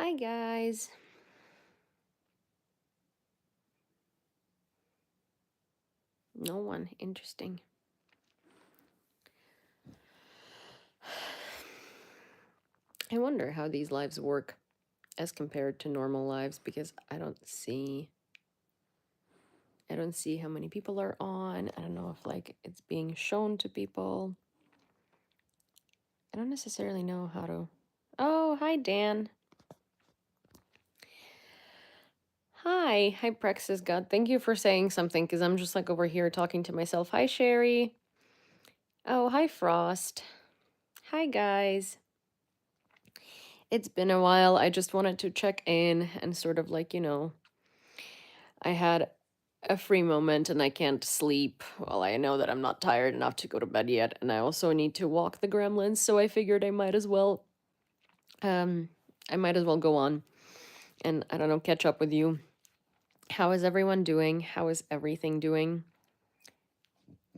Hi, guys. No one. Interesting. I wonder how these lives work as compared to normal lives because I don't see how many people are on. I don't know if like it's being shown to people. I don't necessarily know how to. Oh, hi, Dan. Hi, Praxis God. Thank you for saying something because I'm just like over here talking to myself. Hi, Sherry. Oh, hi, Frost. Hi, guys. It's been a while. I just wanted to check in and sort of like, I had a free moment and I can't sleep. Well, I know that I'm not tired enough to go to bed yet, and I also need to walk the gremlins, so I figured um I might as well go on and I don't know, catch up with you. How is everyone doing? How is everything doing?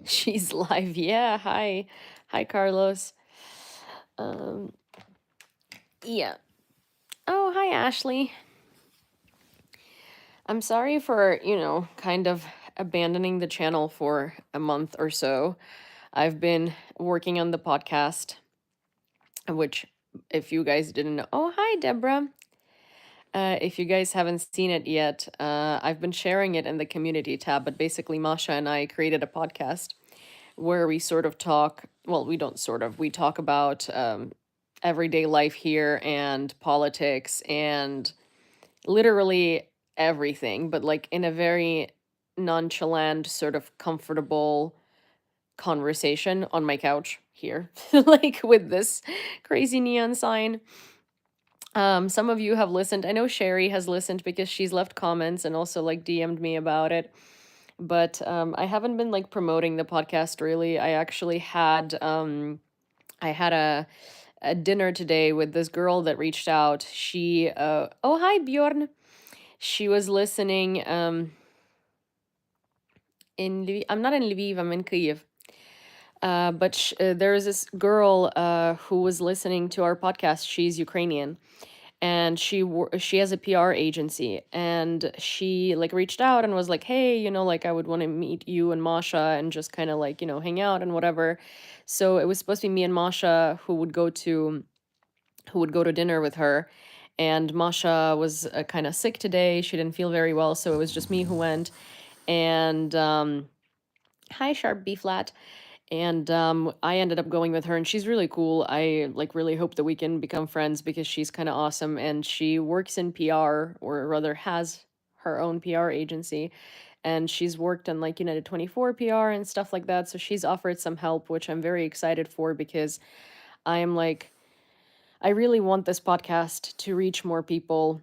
She's live. Yeah, hi. Hi, Carlos. Um yeah. Oh, hi, Ashley. I'm sorry for, kind of abandoning the channel for a month or so. I've been working on the podcast, which, if you guys didn't know, oh, hi, Deborah. If you guys haven't seen it yet, I've been sharing it in the community tab, but basically, Masha and I created a podcast where we sort of talk, well, we don't sort of, we talk about everyday life here and politics and literally everything, but like in a very nonchalant, sort of comfortable conversation on my couch here, like with this crazy neon sign. Some of you have listened. I know Sherry has listened because she's left comments and also like DM'd me about it. But I haven't been like promoting the podcast really. I had a dinner today with this girl that reached out. Oh, hi, Bjorn. She was listening in Lviv. I'm not in Lviv, I'm in Kyiv. But there is this girl who was listening to our podcast. She's Ukrainian, and she has a PR agency, and she like reached out and was like, "Hey, like I would want to meet you and Masha and just kind of like hang out and whatever." So it was supposed to be me and Masha who would go to dinner with her, and Masha was kind of sick today. She didn't feel very well, so it was just me who went. And hi, Sharp B flat. And I ended up going with her, and she's really cool. I like really hope that we can become friends because she's kind of awesome, and she works in PR, or rather has her own PR agency, and she's worked on like United 24 PR and stuff like that. So she's offered some help, which I'm very excited for because I am like I really want this podcast to reach more people,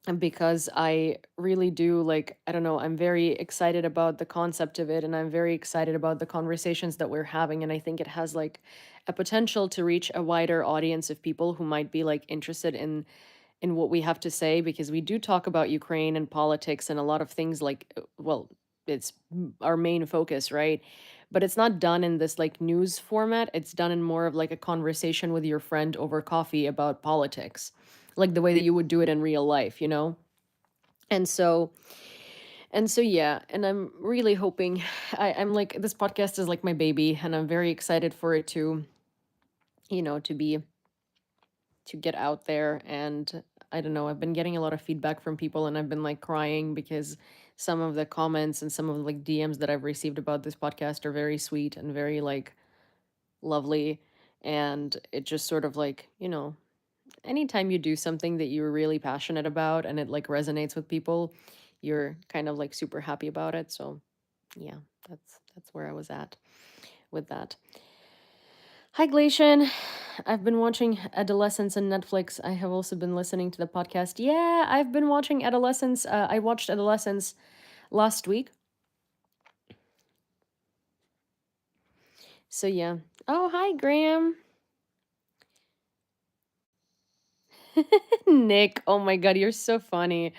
and because I really do like, I don't know, I'm very excited about the concept of it, and I'm very excited about the conversations that we're having, and I think it has like a potential to reach a wider audience of people who might be like interested in what we have to say, because we do talk about Ukraine and politics and a lot of things like well, it's our main focus, right? But it's not done in this like news format. It's done in more of like a conversation with your friend over coffee about politics, like the way that you would do it in real life, you know? And so yeah, and I'm really hoping I'm like, this podcast is like my baby, and I'm very excited for it to, to be to get out there. And I don't know, I've been getting a lot of feedback from people, and I've been like crying because some of the comments and some of the like DMs that I've received about this podcast are very sweet and very like lovely. And it just sort of like, anytime you do something that you're really passionate about and it like resonates with people, you're kind of like super happy about it. So yeah, that's where I was at with that. Hi, Glacian. I've been watching Adolescence on Netflix. I have also been listening to the podcast. Yeah, I've been watching Adolescence. I watched Adolescence last week. So yeah. Oh, hi, Graham. Nick. Oh my god, you're so funny.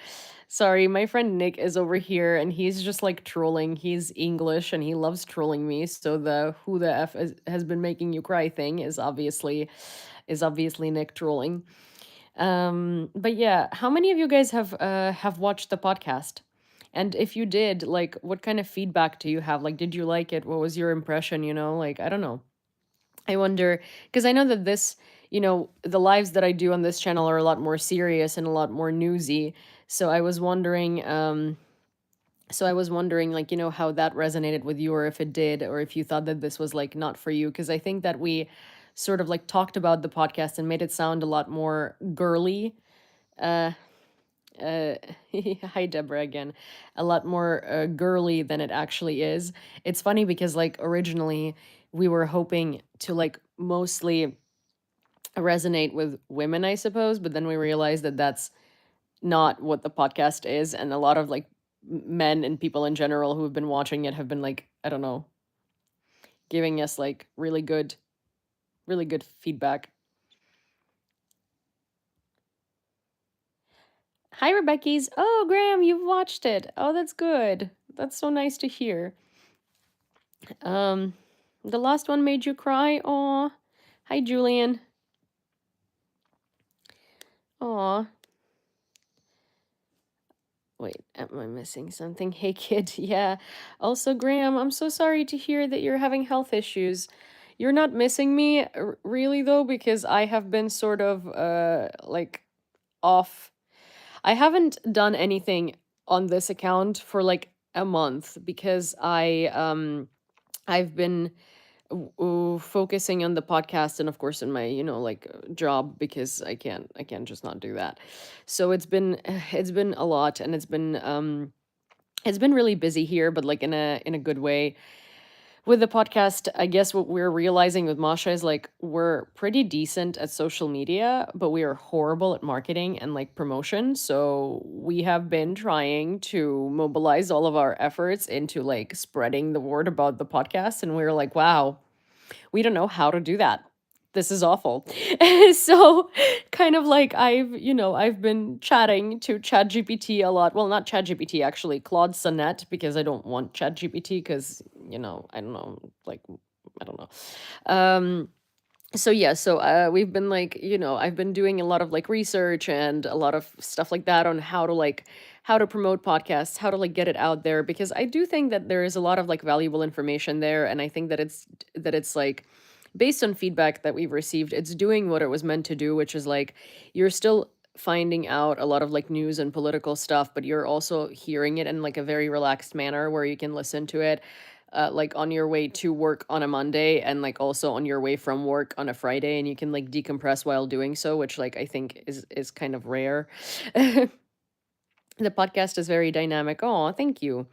Sorry, my friend Nick is over here and he's just like trolling. He's English and he loves trolling me. So the who the has been making you cry thing is obviously Nick trolling. But yeah, how many of you guys have watched the podcast? And if you did, like, what kind of feedback do you have? Like, did you like it? What was your impression? Like, I don't know. I wonder, because I know that the lives that I do on this channel are a lot more serious and a lot more newsy. So I was wondering, like, how that resonated with you, or if it did, or if you thought that this was like not for you. Because I think that we sort of like talked about the podcast and made it sound a lot more girly. Uh, uh, hi Deborah again. A lot more girly than it actually is. It's funny because like originally we were hoping to like mostly resonate with women, I suppose, but then we realized that that's not what the podcast is, and a lot of like men and people in general who have been watching it have been like, I don't know, giving us like really good feedback. Hi Rebecca's. Oh, Graham, you've watched it. Oh, that's good. That's so nice to hear. Um the last one made you cry. Aw. Hi Julian. Aw. Wait, am I missing something? Hey, kid. Yeah. Also, Graham, I'm so sorry to hear that you're having health issues. You're not missing me, really, though, because I have been sort of, like, off. I haven't done anything on this account for like a month because I've been focusing on the podcast, and of course in my like job, because I can't just not do that. So it's been a lot, and it's been really busy here, but like in a good way. With the podcast, I guess what we're realizing with Masha is like we're pretty decent at social media, but we are horrible at marketing and like promotion. So we have been trying to mobilize all of our efforts into like spreading the word about the podcast, and we are like, wow, we don't know how to do that. This is awful. So kind of like I've been chatting to ChatGPT a lot. Well, not ChatGPT actually, Claude Sonnet, because I don't want ChatGPT because, I don't know, like I don't know. Um so yeah, we've been like, I've been doing a lot of like research and a lot of stuff like that on how to promote podcasts, how to like get it out there, because I do think that there is a lot of like valuable information there, and I think that it's like based on feedback that we've received, it's doing what it was meant to do, which is like you're still finding out a lot of like news and political stuff, but you're also hearing it in like a very relaxed manner where you can listen to it like on your way to work on a Monday, and like also on your way from work on a Friday, and you can like decompress while doing so, which like I think is kind of rare. The podcast is very dynamic. Oh, thank you.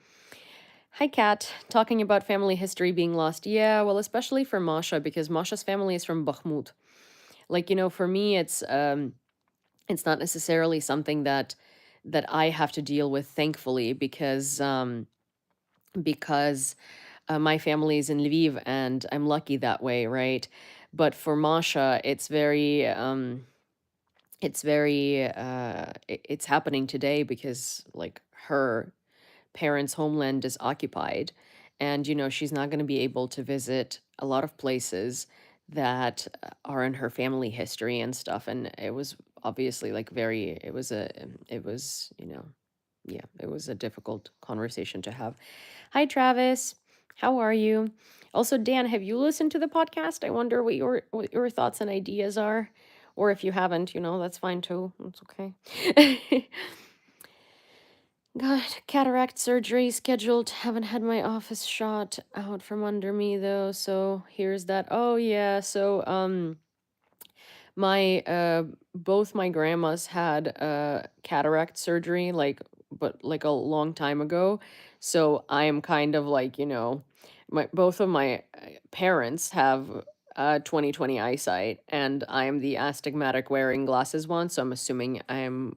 Hi, Kat. Talking about family history being lost. Yeah, well, especially for Masha, because Masha's family is from Bakhmut. Like, for me, it's not necessarily something that I have to deal with, thankfully, because my family is in Lviv, and I'm lucky that way, right? But for Masha, it's happening today because like her parents' homeland is occupied, and she's not going to be able to visit a lot of places that are in her family history and stuff. And it was obviously like very it was yeah, it was a difficult conversation to have. Hi Travis, how are you? Also, Dan, have you listened to the podcast? I wonder what your thoughts and ideas are, or if you haven't, that's fine too. It's okay. Got cataract surgery scheduled. Haven't had my office shot out from under me though, so here's that. Oh yeah, so my both my grandmas had cataract surgery, like, but like a long time ago. So I am kind of like, my both of my parents have 20/20 eyesight, and I'm the astigmatic wearing glasses one, so I'm assuming I'm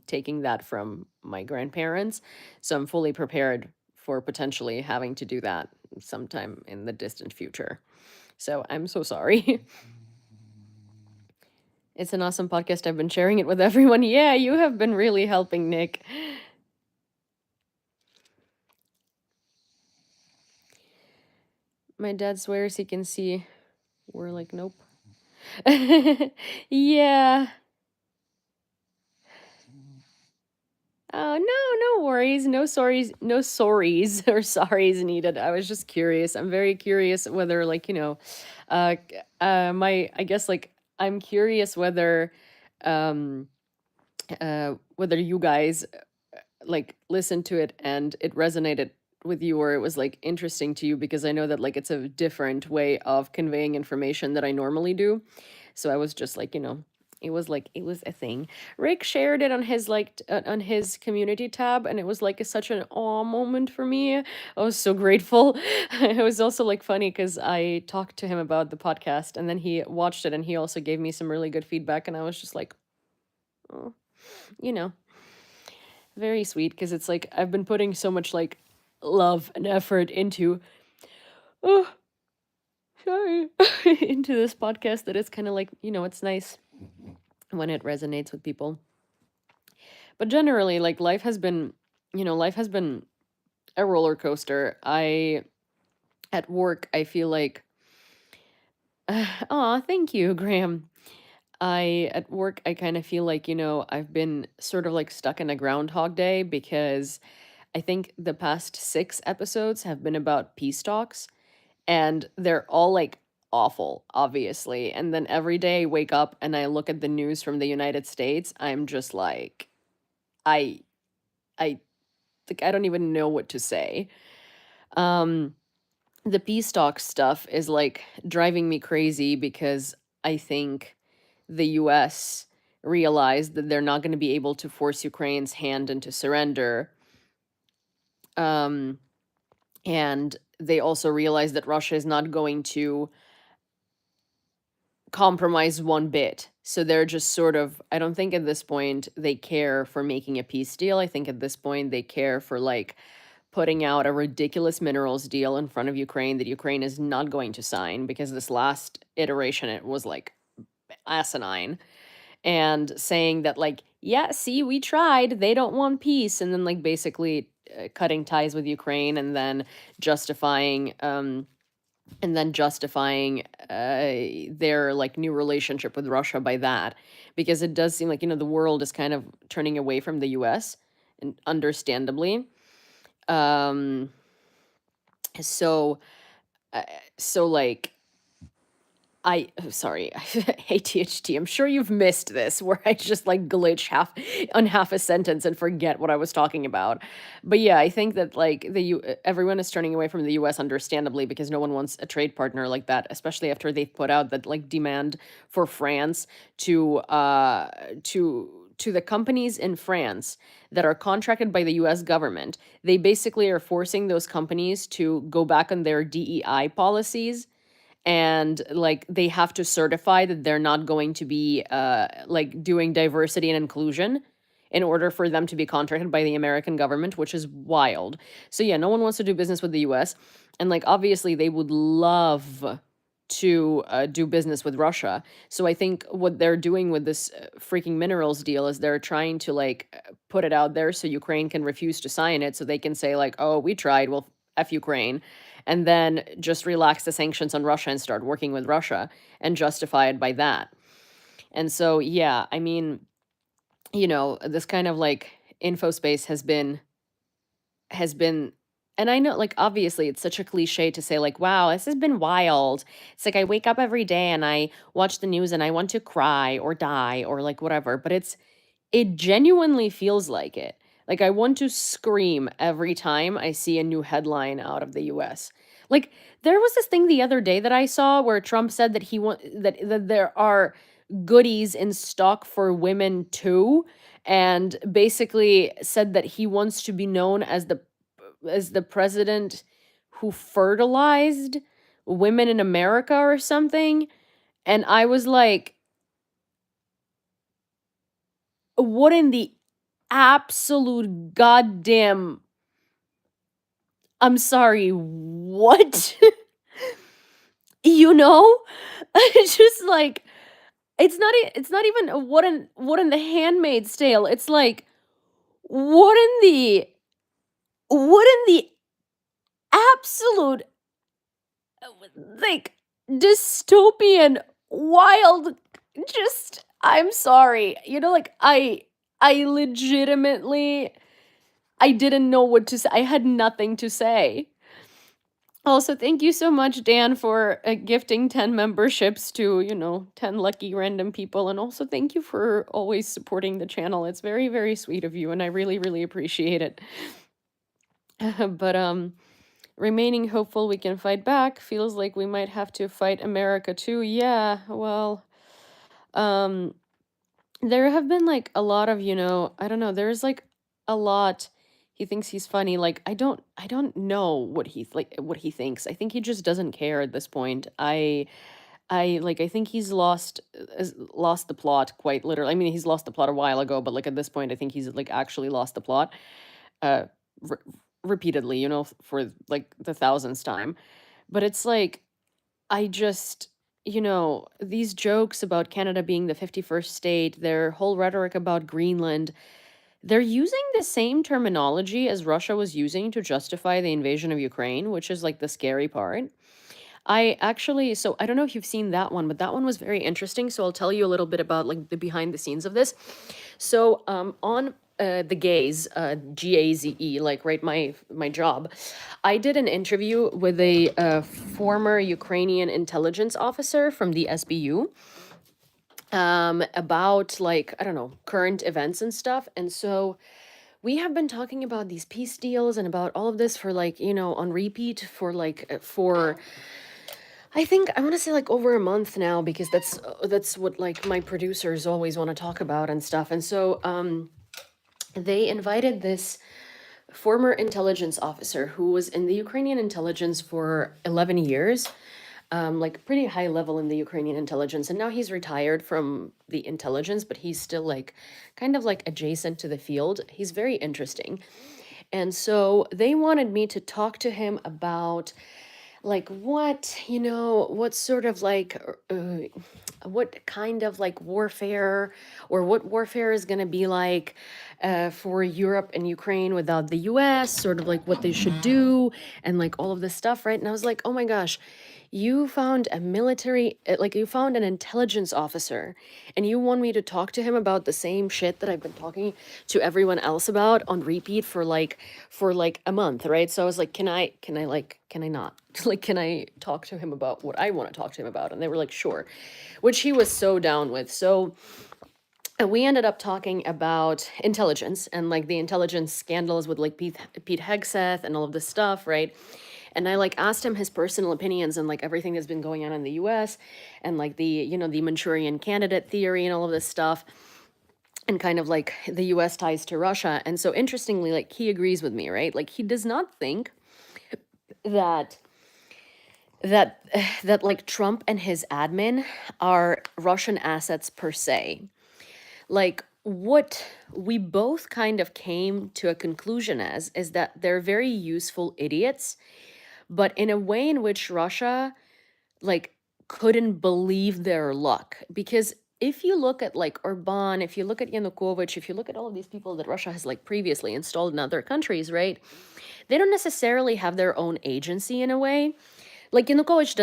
taking that from my grandparents. So I'm fully prepared for potentially having to do that sometime in the distant future. So I'm so sorry. It's an awesome podcast. I've been sharing it with everyone. Yeah, you have been really helping, Nick. My dad swears he can see. We're like, nope. Yeah. Oh, no, no worries. No sorries, no sorries or sorries needed. I was just curious. I'm very curious whether, like, I guess, like, I'm curious um, whether you guys like listened to it and it resonated with you or it was like interesting to you because I know that like it's a different way of conveying information that I normally do. So I was just like, it was a thing. Rick shared it on his on his community tab and it was like such an awe moment for me. I was so grateful. It was also like funny because I talked to him about the podcast and then he watched it and he also gave me some really good feedback and I was just like, oh, you know, very sweet because it's like I've been putting so much like love and effort into oh sorry into this podcast that it's kind of like, it's nice when it resonates with people. But generally, like life has been a roller coaster. I At work, I feel like oh, thank you, Graham. I At work I kind of feel like, I've been sort of like stuck in a groundhog day because I think the past 6 episodes have been about peace talks, and they're all like awful, obviously. And then every day I wake up and I look at the news from the United States, I'm just like, I, I like, I don't even know what to say. Um, the peace talk stuff is like driving me crazy because I think the US realized that they're not going to be able to force Ukraine's hand into surrender. Um, and they also realize that Russia is not going to compromise one bit. So they're just sort of, I don't think at this point they care for making a peace deal. I think at this point they care for like putting out a ridiculous minerals deal in front of Ukraine that Ukraine is not going to sign because this last iteration it was like asinine, and saying that like, yeah, see, we tried, they don't want peace, and then like basically cutting ties with Ukraine justifying um justifying their like new relationship with Russia by that, because it does seem like the world is kind of turning away from the US, and understandably. um so uh, like sorry, ADHD. I'm sure you've missed this where I just like glitch half a sentence and forget what I was talking about. But yeah, I think that like everyone is turning away from the US, understandably, because no one wants a trade partner like that, especially after they've put out that like demand for France to the companies in France that are contracted by the US government. They basically are forcing those companies to go back on their DEI policies, and like they have to certify that they're not going to be like doing diversity and inclusion in order for them to be contracted by the American government, which is wild. So yeah, no one wants to do business with the US, and like obviously they would love to do business with Russia. So I think what they're doing with this freaking minerals deal is they're trying to like put it out there so Ukraine can refuse to sign it, so they can say like, "Oh, we tried. Well, F Ukraine." And then just relax the sanctions on Russia and start working with Russia and justify it by that. And so yeah, I mean, this kind of like info space has been, and I know like obviously it's such a cliche to say like, wow, this has been wild. It's like I wake up every day and I watch the news and I want to cry or die or like whatever, but it genuinely feels like it. Like I want to scream every time I see a new headline out of the US. Like there was this thing the other day that I saw where Trump said that that there are goodies in stock for women too, and basically said that he wants to be known as the president who fertilized women in America or something. And I was like, what in the absolute goddamn, I'm sorry, what? You know? It's just like it's not even a what in the Handmaid's Tale. It's like what in the what in the absolute like dystopian wild, just I'm sorry. Like I legitimately I didn't know what to say. I had nothing to say. Also, thank you so much, Dan, for gifting 10 memberships to, 10 lucky random people. And also, thank you for always supporting the channel. It's very, very sweet of you, and I really, really appreciate it. But remaining hopeful we can fight back. Feels like we might have to fight America too. Yeah, well, um, there have been like a lot of, I don't know, there's like a lot. He thinks he's funny. Like I don't know what he thinks. I think he just doesn't care at this point. I think he's lost the plot quite literally. I mean, he's lost the plot a while ago, but like at this point I think he's like actually lost the plot uh re- repeatedly, for like the thousandth time. But it's like I just, these jokes about Canada being the 51st state, their whole rhetoric about Greenland, they're using the same terminology as Russia was using to justify the invasion of Ukraine, which is like the scary part. So I don't know if you've seen that one, but that one was very interesting. So I'll tell you a little bit about like the behind the scenes of this. So on the Gaze, GAZE, like right, my job, I did an interview with a former Ukrainian intelligence officer from the SBU about like I don't know current events and stuff. And so we have been talking about these peace deals and about all of this for like on repeat for for I think I want to say like over a month now, because that's what like my producers always want to talk about and stuff. And so they invited this former intelligence officer who was in the Ukrainian intelligence for 11 years, like pretty high level in the Ukrainian intelligence. And now he's retired from the intelligence, but he's still like kind of like adjacent to the field. He's very interesting. And so they wanted me to talk to him about like what sort of like what kind of like warfare, or what warfare is going to be like for Europe and Ukraine without the US, sort of like what they should do, and like all of this stuff, right? And I was like, oh my gosh, you found a military, like you found an intelligence officer, and you want me to talk to him about the same shit that I've been talking to everyone else about on repeat for like a month, right? So I was like, can I not? Like, can I talk to him about what I want to talk to him about? And they were like, sure, which he was so down with. So we ended up talking about intelligence and like the intelligence scandals with like Pete Hegseth and all of this stuff, right? And I like asked him his personal opinions and like everything that's been going on in the US, and like the Manchurian candidate theory and all of this stuff, and kind of like the US ties to Russia. And so interestingly, like he agrees with me, right? Like he does not think that that that like Trump and his admin are Russian assets per se. Like what we both kind of came to a conclusion as is that they're very useful idiots, but in a way in which Russia like couldn't believe their luck. Because if you look at like Orban, if you look at Yanukovych, if you look at all of these people that Russia has like previously installed in other countries, right? They don't necessarily have their own agency in a way. Like Yanukovych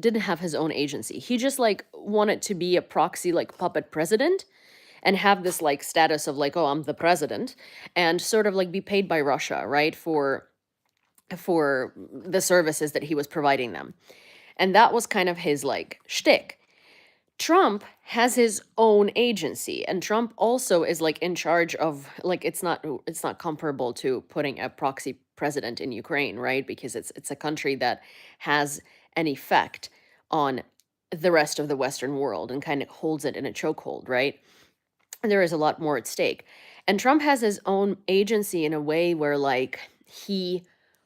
didn't have his own agency. He just like wanted to be a proxy like puppet president and have this like status of like, oh, I'm the president, and sort of like be paid by Russia, right? For the services that he was providing them. And that was kind of his like shtick. Trump has his own agency, and Trump also is like in charge of like it's not comparable to putting a proxy president in Ukraine, right? Because it's a country that has an effect on the rest of the Western world and kind of holds it in a chokehold, right? And there is a lot more at stake. And Trump has his own agency in a way where like he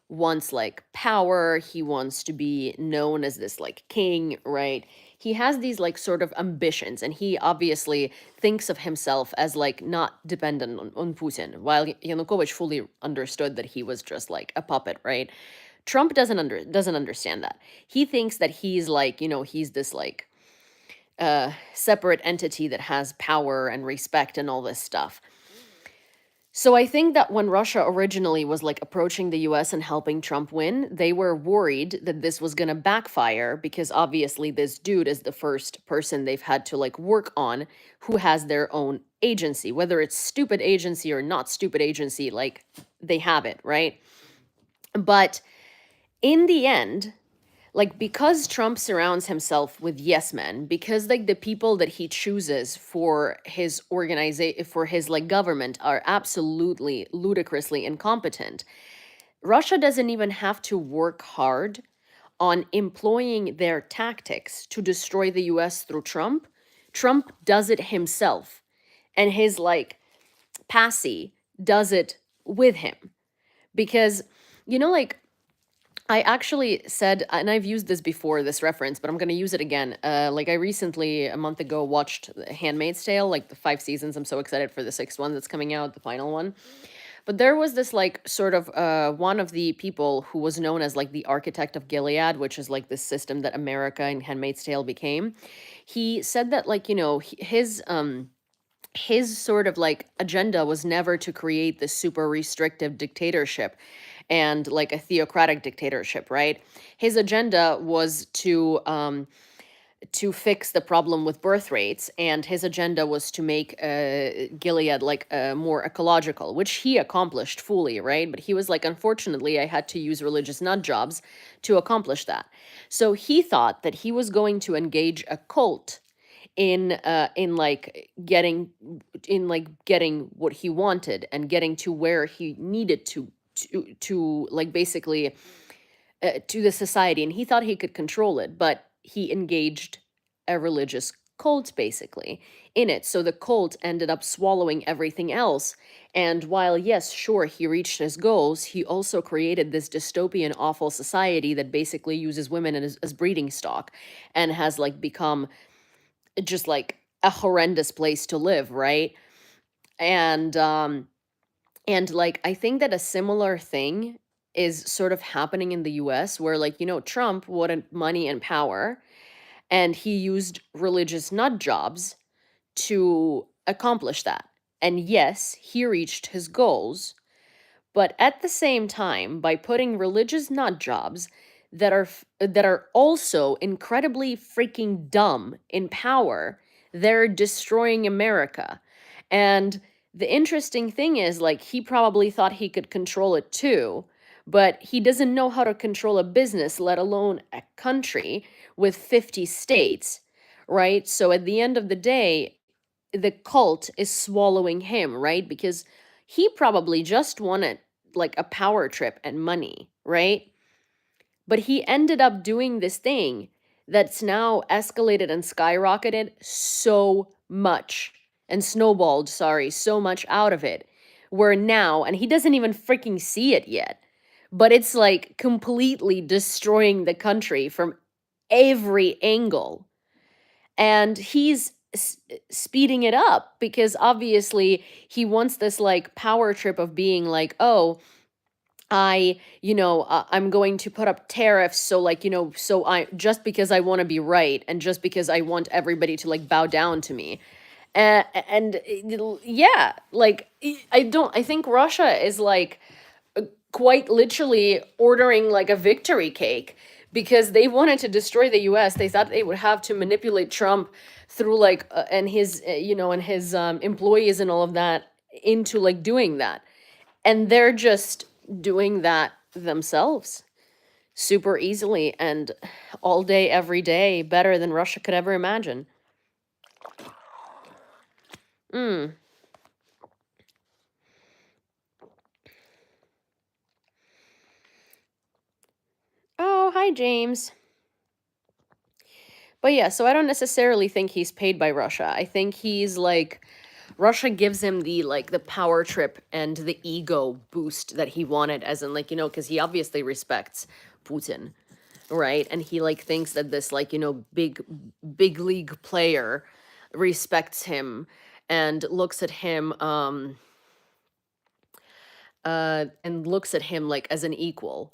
wants like power, he wants to be known as this like king, right? He has these like sort of ambitions, and he obviously thinks of himself as like not dependent on Putin, while Yanukovych fully understood that he was just like a puppet, right? Trump doesn't understand that. He thinks that he's like, he's this like separate entity that has power and respect and all this stuff. So I think that when Russia originally was like approaching the US and helping Trump win, they were worried that this was going to backfire, because obviously this dude is the first person they've had to like work on who has their own agency, whether it's stupid agency or not stupid agency, like they have it, right? But in the end, like because Trump surrounds himself with yes men, because like the people that he chooses for his organization, for his like government, are absolutely ludicrously incompetent, Russia doesn't even have to work hard on employing their tactics to destroy the US through Trump. Trump does it himself, and his like passy does it with him. Because, like, I actually said, and I've used this before, this reference, but I'm going to use it again. Like, I recently, a month ago, watched Handmaid's Tale, like the 5 seasons. I'm so excited for the sixth one that's coming out, the final one. But there was this, like, sort of one of the people who was known as, like, the architect of Gilead, which is, like, this system that America and Handmaid's Tale became. He said that, like, his sort of like agenda was never to create this super restrictive dictatorship and like a theocratic dictatorship, right? His agenda was to fix the problem with birth rates, and his agenda was to make Gilead like more ecological, which he accomplished fully, right? But he was like, unfortunately, I had to use religious nut jobs to accomplish that. So he thought that he was going to engage a cult in like getting what he wanted and getting to where he needed to like basically to the society, and he thought he could control it, but he engaged a religious cult basically in it. So the cult ended up swallowing everything else. And while, yes, sure, he reached his goals, he also created this dystopian, awful society that basically uses women as breeding stock and has like become just like a horrendous place to live, right? And like I think that a similar thing is sort of happening in the US, where like, Trump wanted money and power, and he used religious nut jobs to accomplish that. And yes, he reached his goals, but at the same time, by putting religious nut jobs that are also incredibly freaking dumb in power, they're destroying America. And the interesting thing is, like, he probably thought he could control it too, but he doesn't know how to control a business, let alone a country with 50 states, right? So at the end of the day, the cult is swallowing him, right? Because he probably just wanted like a power trip and money, right? But he ended up doing this thing that's now escalated and skyrocketed so much and snowballed, sorry, so much out of it. Where now, and he doesn't even freaking see it yet, but it's like completely destroying the country from every angle. And he's speeding it up because obviously he wants this like power trip of being like, oh, I'm going to put up tariffs. So like, so I, just because I want to be right, and just because I want everybody to like bow down to me. Yeah, like I think Russia is like quite literally ordering like a victory cake because they wanted to destroy the US. They thought they would have to manipulate Trump through like and his and his employees and all of that into like doing that. And they're just doing that themselves super easily and all day every day, better than Russia could ever imagine. Mm. Oh, hi James. But yeah, so I don't necessarily think he's paid by Russia. I think he's like Russia gives him the like the power trip and the ego boost that he wanted, as in like, because he obviously respects Putin, right? And he like thinks that this like, big league player respects him and looks at him and looks at him like as an equal.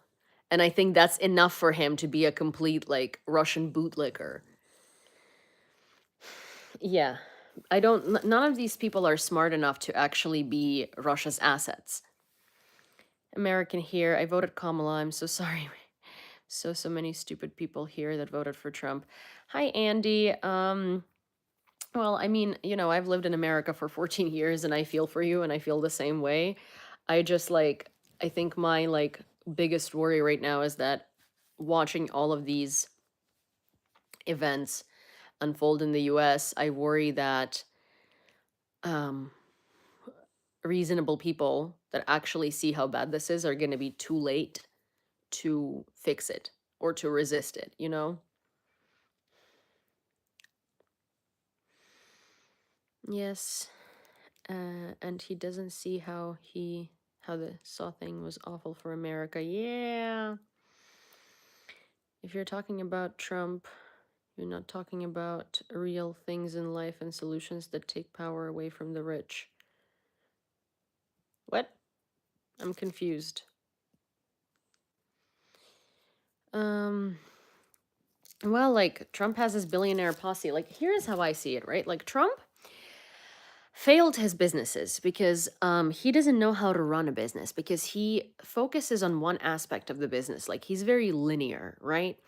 And I think that's enough for him to be a complete like Russian bootlicker. Yeah. None of these people are smart enough to actually be Russia's assets. American here. I voted Kamala. I'm so sorry. So many stupid people here that voted for Trump. Hi, Andy. Well, I mean, I've lived in America for 14 years and I feel for you and I feel the same way. I just like, I think my like biggest worry right now is that watching all of these events unfold in the US, I worry that um, reasonable people that actually see how bad this is are going to be too late to fix it or to resist it, you know? Yes. And he doesn't see how the Saw thing was awful for America. Yeah. If you're talking about Trump, you're not talking about real things in life and solutions that take power away from the rich. What? I'm confused. Um, well, like Trump has his billionaire posse. Like here's how I see it, right? Like Trump failed his businesses because he doesn't know how to run a business because he focuses on one aspect of the business. Like he's very linear, right?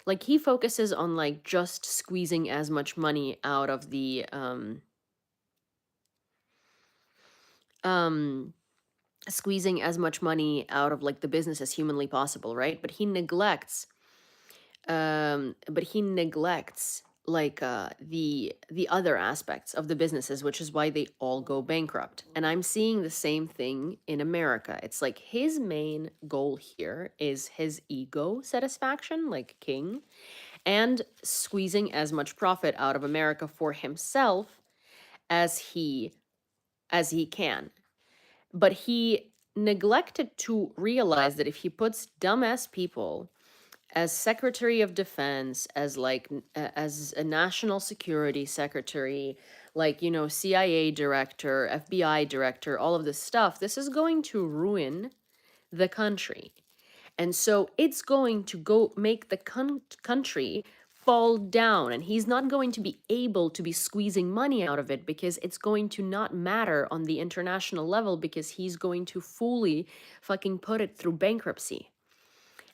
Like he focuses on like just squeezing as much money out of the um squeezing as much money out of like the business as humanly possible, right? But he neglects like the other aspects of the businesses, which is why they all go bankrupt. And I'm seeing the same thing in America. It's like his main goal here is his ego satisfaction, like king, and squeezing as much profit out of America for himself as he can. But he neglected to realize that if he puts dumbass people as Secretary of Defense, as like as a national security secretary, like CIA director, FBI director, all of this stuff, this is going to ruin the country. And so it's going to go make the country fall down, and he's not going to be able to be squeezing money out of it because it's going to not matter on the international level because he's going to fully fucking put it through bankruptcy.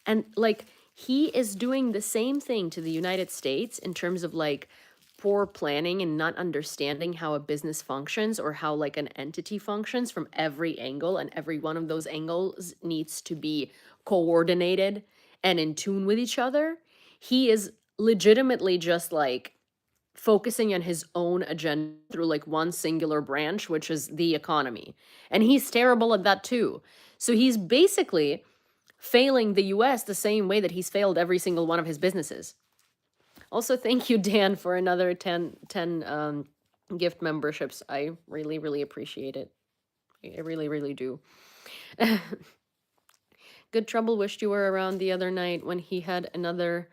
And like he is doing the same thing to the United States in terms of like poor planning and not understanding how a business functions or how like an entity functions from every angle, and every one of those angles needs to be coordinated and in tune with each other. He is legitimately just like focusing on his own agenda through like one singular branch, which is the economy. And he's terrible at that too. So he's basically failing the US the same way that he's failed every single one of his businesses. Also, thank you, Dan, for another 10 gift memberships. I really, really appreciate it. I really, really do. Good Trouble wished you were around the other night when he had another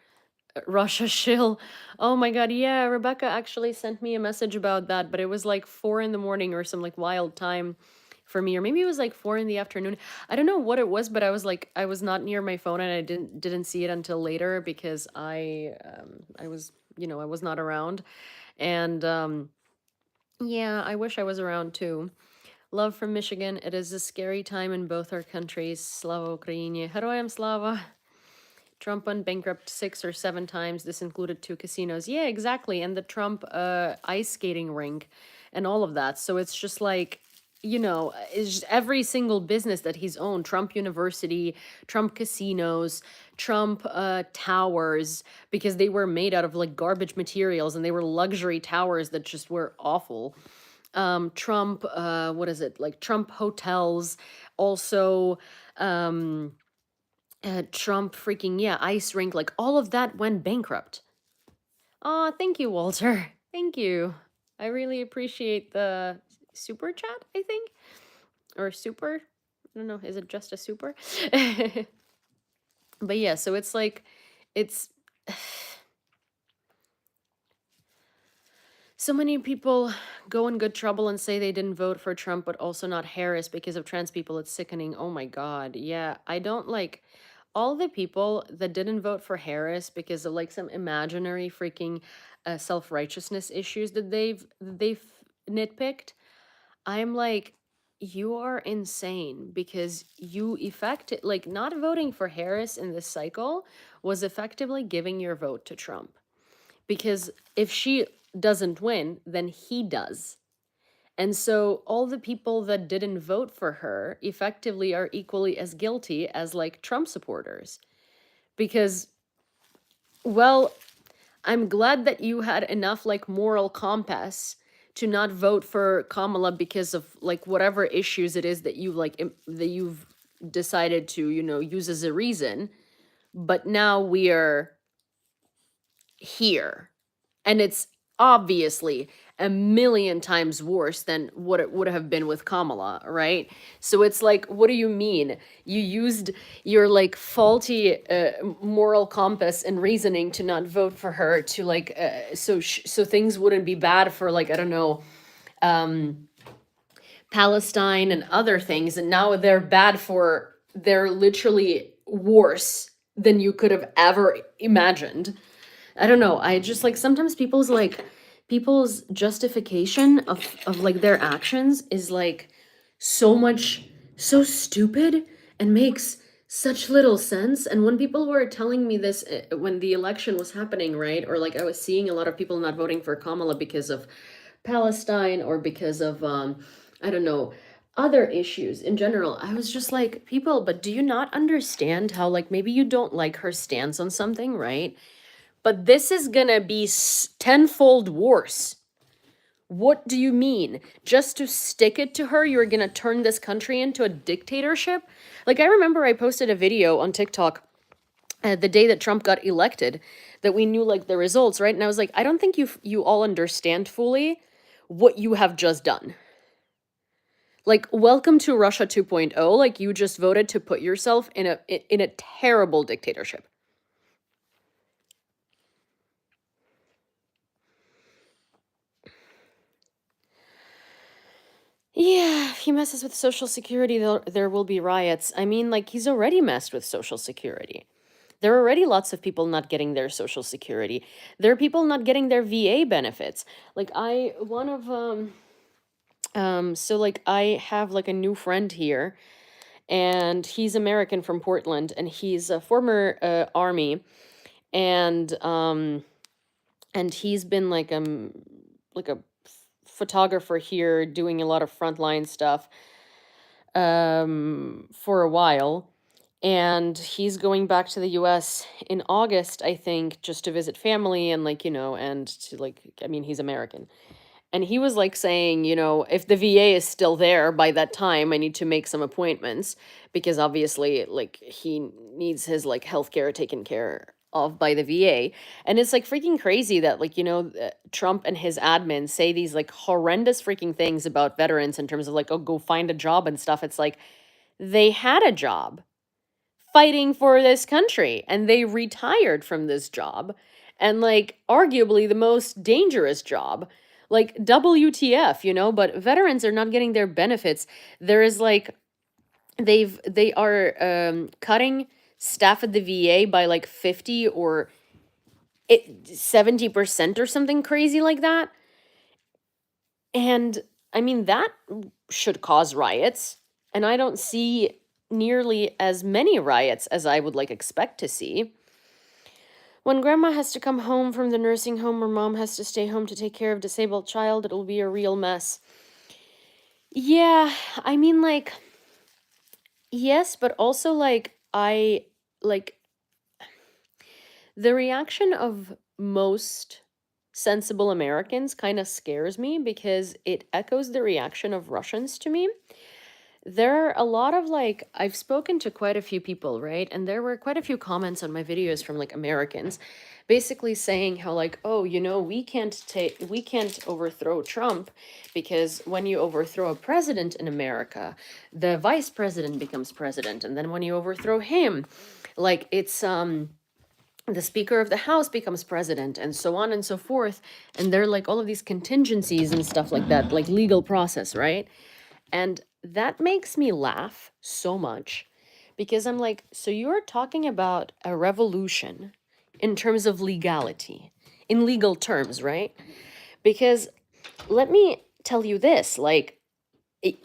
Russia shill. Oh my god, yeah, Rebecca actually sent me a message about that, but it was like 4 in the morning or some like wild time for me, or maybe it was like 4 in the afternoon. I don't know what it was, but I was not near my phone and I didn't see it until later because I was, I was not around. And yeah, I wish I was around too. Love from Michigan. It is a scary time in both our countries. Slava Ukraini. Heroyam Slava. Trump went bankrupt 6 or 7 times. This included 2 casinos. Yeah, exactly. And the Trump ice skating rink and all of that. So it's just like, it's just every single business that he's owned. Trump University, Trump casinos, Trump towers, because they were made out of like garbage materials and they were luxury towers that just were awful. Trump, what is it? Like Trump hotels, also Trump freaking, yeah, ice rink, like all of that went bankrupt. Aw, thank you, Walter. Thank you. I really appreciate the super chat, I think. Or super. I don't know, is it just a super? But yeah, so it's like, it's so many people go in good trouble and say they didn't vote for Trump, but also not Harris because of trans people. It's sickening. Oh my God. Yeah, I don't like all the people that didn't vote for Harris because of like some imaginary freaking self-righteousness issues that they've nitpicked. I'm like, you are insane because you effect like not voting for Harris in this cycle was effectively giving your vote to Trump because if she doesn't win, then he does. And so all the people that didn't vote for her effectively are equally as guilty as like Trump supporters. Because, well, I'm glad that you had enough like moral compass to not vote for Kamala because of like whatever issues it is that you like that you've decided to, use as a reason. But now we are here. And it's obviously a million times worse than what it would have been with Kamala, right? So it's like, what do you mean? You used your like faulty moral compass and reasoning to not vote for her to like, so things wouldn't be bad for like, I don't know, Palestine and other things. And now they're literally worse than you could have ever imagined. I don't know. I just like sometimes people's justification of like their actions is like so stupid and makes such little sense. And when people were telling me this when the election was happening, right? Or like I was seeing a lot of people not voting for Kamala because of Palestine or because of I don't know, other issues in general. I was just like, people, but do you not understand how like maybe you don't like her stance on something, right? But this is gonna be tenfold worse. What do you mean? Just to stick it to her, you're gonna turn this country into a dictatorship? Like, I remember I posted a video on TikTok the day that Trump got elected, that we knew like the results, right? And I was like, I don't think you all understand fully what you have just done. Like, welcome to Russia 2.0. Like, you just voted to put yourself in a terrible dictatorship. Yeah, if he messes with Social Security, there will be riots. I mean, like, he's already messed with Social Security. There are already lots of people not getting their Social Security. There are people not getting their VA benefits. Like, so like I have like a new friend here, and he's American from Portland, and he's a former army, and he's been like a photographer here doing a lot of frontline stuff for a while. And he's going back to the US in August, I think, just to visit family and like, and to like, I mean, he's American. And he was like saying, if the VA is still there by that time, I need to make some appointments because obviously like he needs his like healthcare taken care of by the VA. And it's like freaking crazy that like, Trump and his admins say these like horrendous freaking things about veterans in terms of like, oh, go find a job and stuff. It's like they had a job fighting for this country and they retired from this job, and like arguably the most dangerous job, like WTF, but veterans are not getting their benefits. There is like they are cutting staff at the VA by like 50 or 70% or something crazy like that. And I mean that should cause riots, and I don't see nearly as many riots as I would like expect to see. When grandma has to come home from the nursing home or mom has to stay home to take care of disabled child, it'll be a real mess. Yeah, I mean like yes, but also like the reaction of most sensible Americans kind of scares me because it echoes the reaction of Russians to me. There are a lot of like, I've spoken to quite a few people, right? And there were quite a few comments on my videos from like Americans basically saying how like, oh, we can't overthrow Trump because when you overthrow a president in America, the vice president becomes president. And then when you overthrow him, like it's the Speaker of the House becomes president, and so on and so forth. And there are like all of these contingencies and stuff like that, like legal process, right? And that makes me laugh so much because I'm like, so you're talking about a revolution in terms of legality, in legal terms, right? Because let me tell you this, like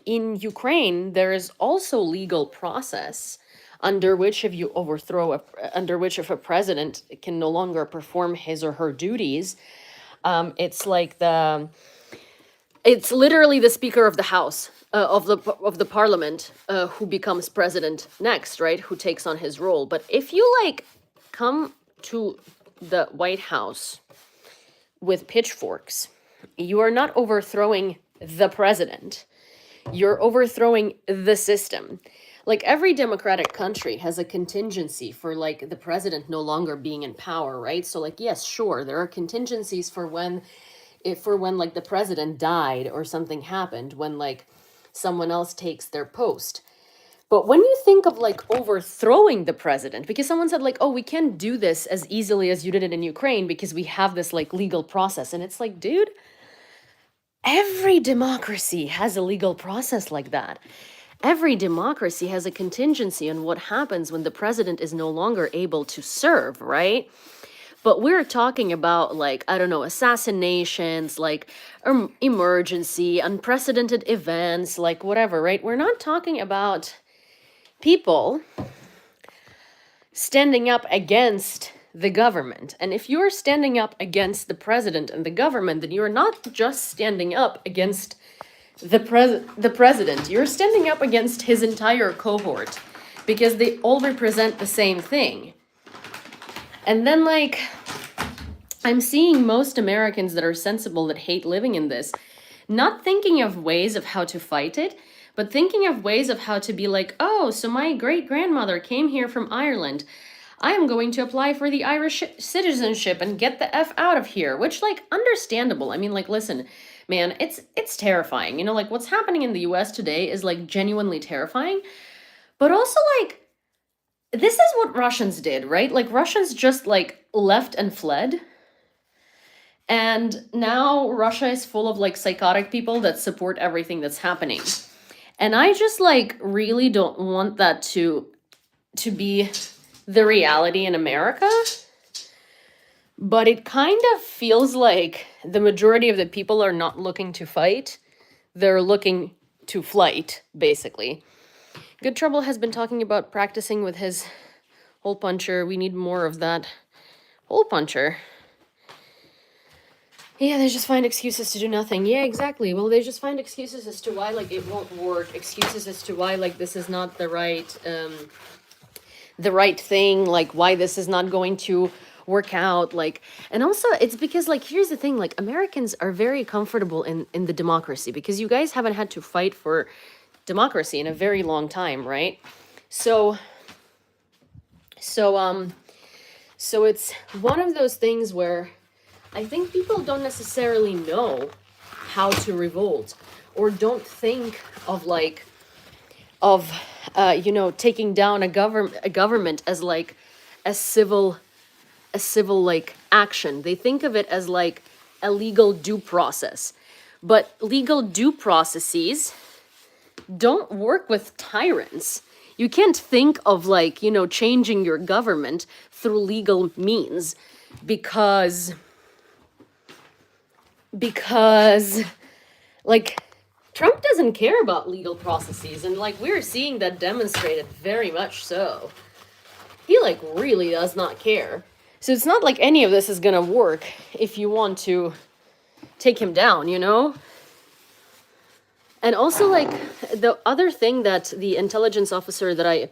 in Ukraine, there is also legal process under which if you overthrow under which if a president can no longer perform his or her duties, it's like it's literally the Speaker of the House, of the Parliament, who becomes president next, right? Who takes on his role. But if you like come to the White House with pitchforks, you are not overthrowing the president. You're overthrowing the system. Like every democratic country has a contingency for like the president no longer being in power, right? So like, yes, sure, there are contingencies for when like the president died or something happened, when like someone else takes their post. But when you think of like overthrowing the president, because someone said like, oh, we can't do this as easily as you did it in Ukraine because we have this like legal process. And it's like, dude, every democracy has a legal process like that. Every democracy has a contingency on what happens when the president is no longer able to serve, right? But we're talking about like, I don't know, assassinations, like emergency, unprecedented events, like whatever, right? We're not talking about people standing up against the government. And if you're standing up against the president and the government, then you're not just standing up against the president, you're standing up against his entire cohort, because they all represent the same thing. And then like, I'm seeing most Americans that are sensible, that hate living in this, not thinking of ways of how to fight it, but thinking of ways of how to be like, oh, so my great grandmother came here from Ireland. I am going to apply for the Irish citizenship and get the F out of here, which like understandable. I mean, like, listen, man, it's terrifying. You know, like what's happening in the US today is like genuinely terrifying, but also like, this is what Russians did, right? Like Russians just like left and fled. And now Russia is full of like psychotic people that support everything that's happening. And I just like really don't want that to be the reality in America. But it kind of feels like the majority of the people are not looking to fight. They're looking to flight, basically. Good Trouble has been talking about practicing with his hole puncher. We need more of that hole puncher. Yeah, they just find excuses to do nothing. Yeah, exactly. Well, they just find excuses as to why, like, it won't work. Excuses as to why, like, this is not the right thing. Like, why this is not going to work out. Like, and also, it's because, like, here's the thing. Like, Americans are very comfortable in the democracy because you guys haven't had to fight for democracy in a very long time, right? So it's one of those things where I think people don't necessarily know how to revolt, or don't think of like, taking down a government as like a civil like action. They think of it as like a legal due process, but legal due processes don't work with tyrants. You can't think of like, changing your government through legal means because like Trump doesn't care about legal processes, and like we're seeing that demonstrated very much so. He like really does not care. So it's not like any of this is gonna work if you want to take him down, And also like the other thing that the intelligence officer that I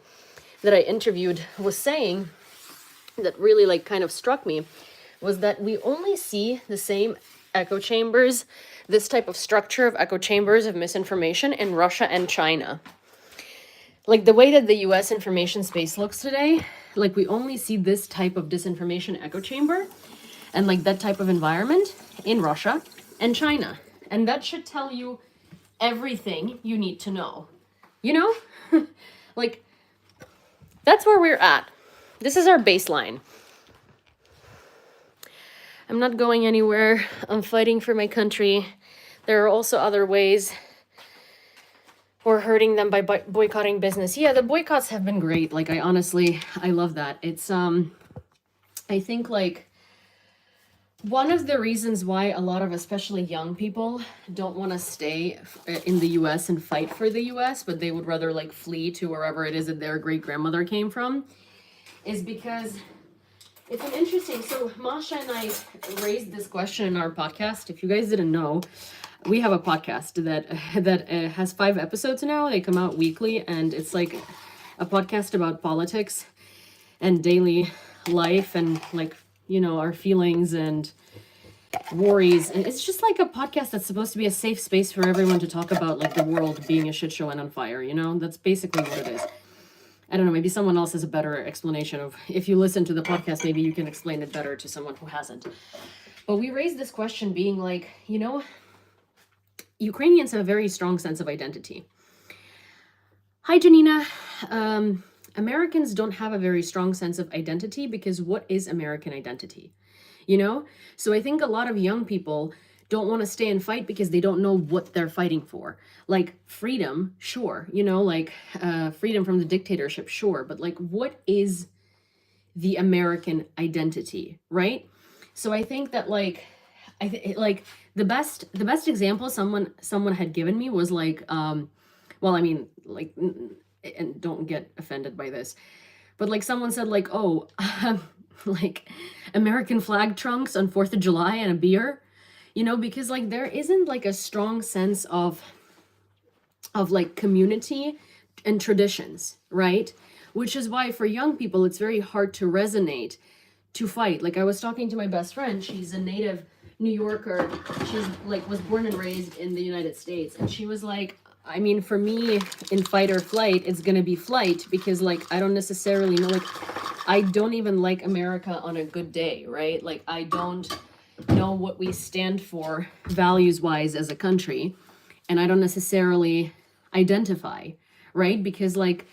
interviewed was saying that really like kind of struck me was that we only see the same echo chambers, this type of structure of echo chambers of misinformation in Russia and China. Like the way that the US information space looks today, like we only see this type of disinformation echo chamber and like that type of environment in Russia and China. And that should tell you everything you need to know. Like that's where we're at. This is our baseline. I'm not going anywhere. I'm fighting for my country. There are also other ways. We're hurting them by boycotting business. Yeah, the boycotts have been great. Like, I love that. It's, I think, like, One of the reasons why a lot of, especially young people, don't want to stay in the US and fight for the US, but they would rather like flee to wherever it is that their great grandmother came from, is because it's an interesting. So Masha and I raised this question in our podcast. If you guys didn't know, we have a podcast that has 5 episodes now. They come out weekly, and it's like a podcast about politics and daily life and like, you know, our feelings and worries. And it's just like a podcast that's supposed to be a safe space for everyone to talk about like the world being a shit show and on fire, you know? That's basically what it is. I don't know, maybe someone else has a better explanation of, if you listen to the podcast, maybe you can explain it better to someone who hasn't. But we raised this question being like, you know, Ukrainians have a very strong sense of identity. Hi, Janina. Americans don't have a very strong sense of identity because what is American identity? You know? So I think a lot of young people don't want to stay and fight because they don't know what they're fighting for. Like freedom, sure, you know, like freedom from the dictatorship, sure, but like what is the American identity, right? So I think that like like the best example someone had given me was like well, I mean, like, and don't get offended by this, but like someone said like, oh, like American flag trunks on 4th of July and a beer, you know, because like there isn't like a strong sense of like community and traditions, right? Which is why for young people it's very hard to resonate, to fight. Like I was talking to my best friend, she's a native New Yorker. She's like was born and raised in the United States, and she was like, I mean, for me in fight or flight, it's gonna be flight because like I don't necessarily know, like I don't even like America on a good day, right? Like I don't know what we stand for values wise as a country, and I don't necessarily identify, right? Because like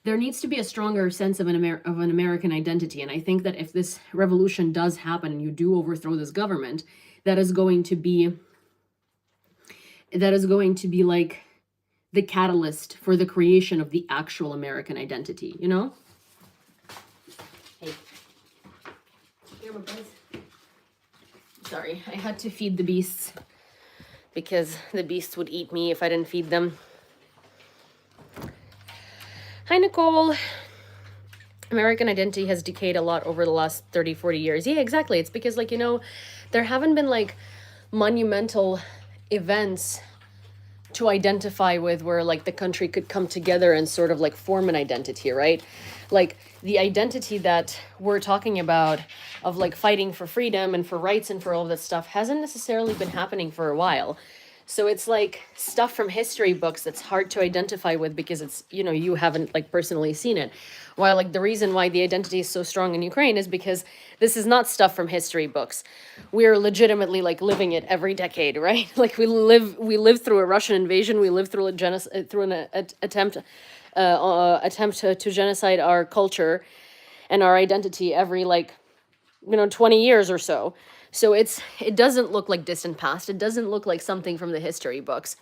there needs to be a stronger sense of of an American identity, and I think that if this revolution does happen and you do overthrow this government, that is going to be like the catalyst for the creation of the actual American identity, you know? Hey. Here, my boys. Sorry, I had to feed the beasts because the beasts would eat me if I didn't feed them. Hi, Nicole. American identity has decayed a lot over the last 30, 40 years. Yeah, exactly. It's because, like, you know, there haven't been, like, monumental events to identify with where, like, the country could come together and sort of, like, form an identity, right? Like, the identity that we're talking about of, like, fighting for freedom and for rights and for all of that stuff hasn't necessarily been happening for a while. So it's like stuff from history books that's hard to identify with because it's, you know, you haven't like personally seen it. While like the reason why the identity is so strong in Ukraine is because this is not stuff from history books. We're legitimately like living it every decade, right? Like we live through a Russian invasion, we live through a through an attempt to genocide our culture and our identity every like, you know, 20 years or so. So it doesn't look like distant past. It doesn't look like something from the history books.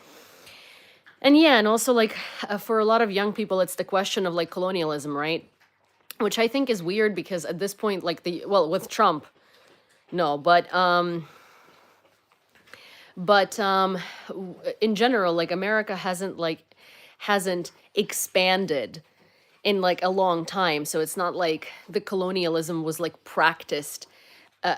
And yeah, and also like for a lot of young people, it's the question of like colonialism, right? Which I think is weird because at this point, like with Trump, no, but in general, like America hasn't expanded in like a long time. So it's not like the colonialism was like practiced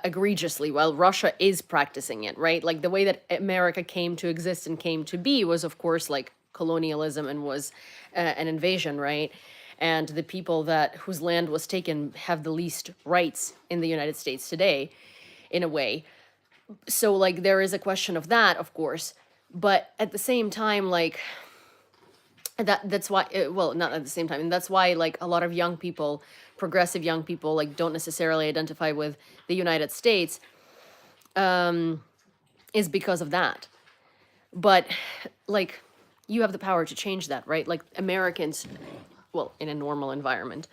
egregiously while Russia is practicing it, right? Like the way that America came to exist and came to be was, of course, like colonialism and was an invasion, right? And the people whose land was taken have the least rights in the United States today, in a way. So like there is a question of that, of course, but at the same time, like that's why well, not at the same time, and that's why like a lot of young people, progressive young people, like don't necessarily identify with the United States, is because of that. But like you have the power to change that, right? Like Americans, well, in a normal environment,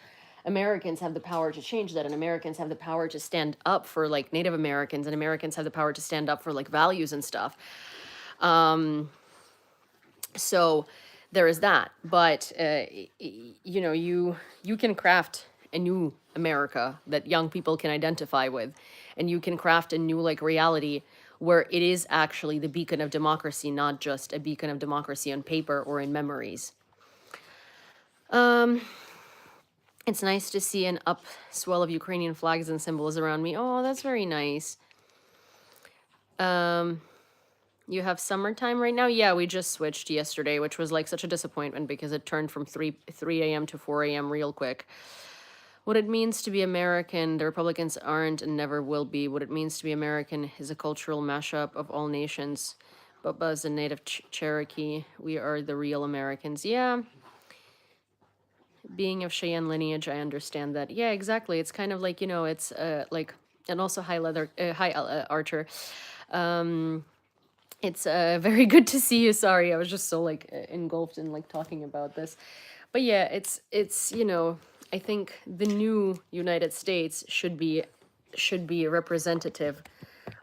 Americans have the power to change that, and Americans have the power to stand up for like Native Americans, and Americans have the power to stand up for like values and stuff. So there is that. But you know, you can craft a new America that young people can identify with, and you can craft a new like reality where it is actually the beacon of democracy, not just a beacon of democracy on paper or in memories. Um, it's nice to see an upswell of Ukrainian flags and symbols around me. Oh, that's very nice. You have summertime right now? Yeah, we just switched yesterday, which was like such a disappointment because it turned from 3 a.m. to 4 a.m. real quick. What it means to be American, the Republicans aren't and never will be. What it means to be American is a cultural mashup of all nations. Bubba is a native Cherokee. We are the real Americans. Yeah. Being of Cheyenne lineage, I understand that. Yeah, exactly. It's kind of like, it's like, and also hi Archer. It's very good to see you. Sorry, I was just so like engulfed in like talking about this. But yeah, it's I think the new United States should be representative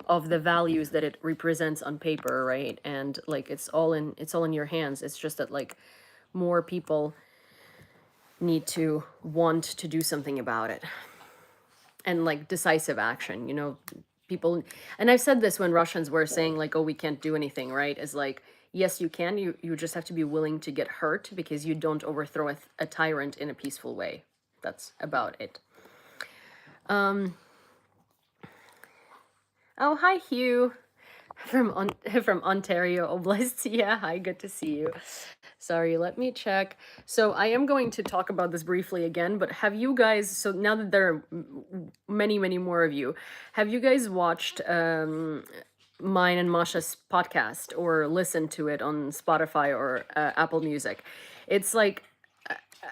of the values that it represents on paper, right? And like it's all in your hands. It's just that like more people need to want to do something about it. And like decisive action, people, and I've said this when Russians were saying like, oh, we can't do anything, right? Is like, yes, you can. You just have to be willing to get hurt because you don't overthrow a tyrant in a peaceful way. That's about it. Oh, hi, Hugh. From Ontario Oblast. Yeah, hi, good to see you. Sorry, let me check. So I am going to talk about this briefly again, but have you guys, so now that there are many, many more of you, have you guys watched mine and Masha's podcast or listened to it on Spotify or Apple Music? It's like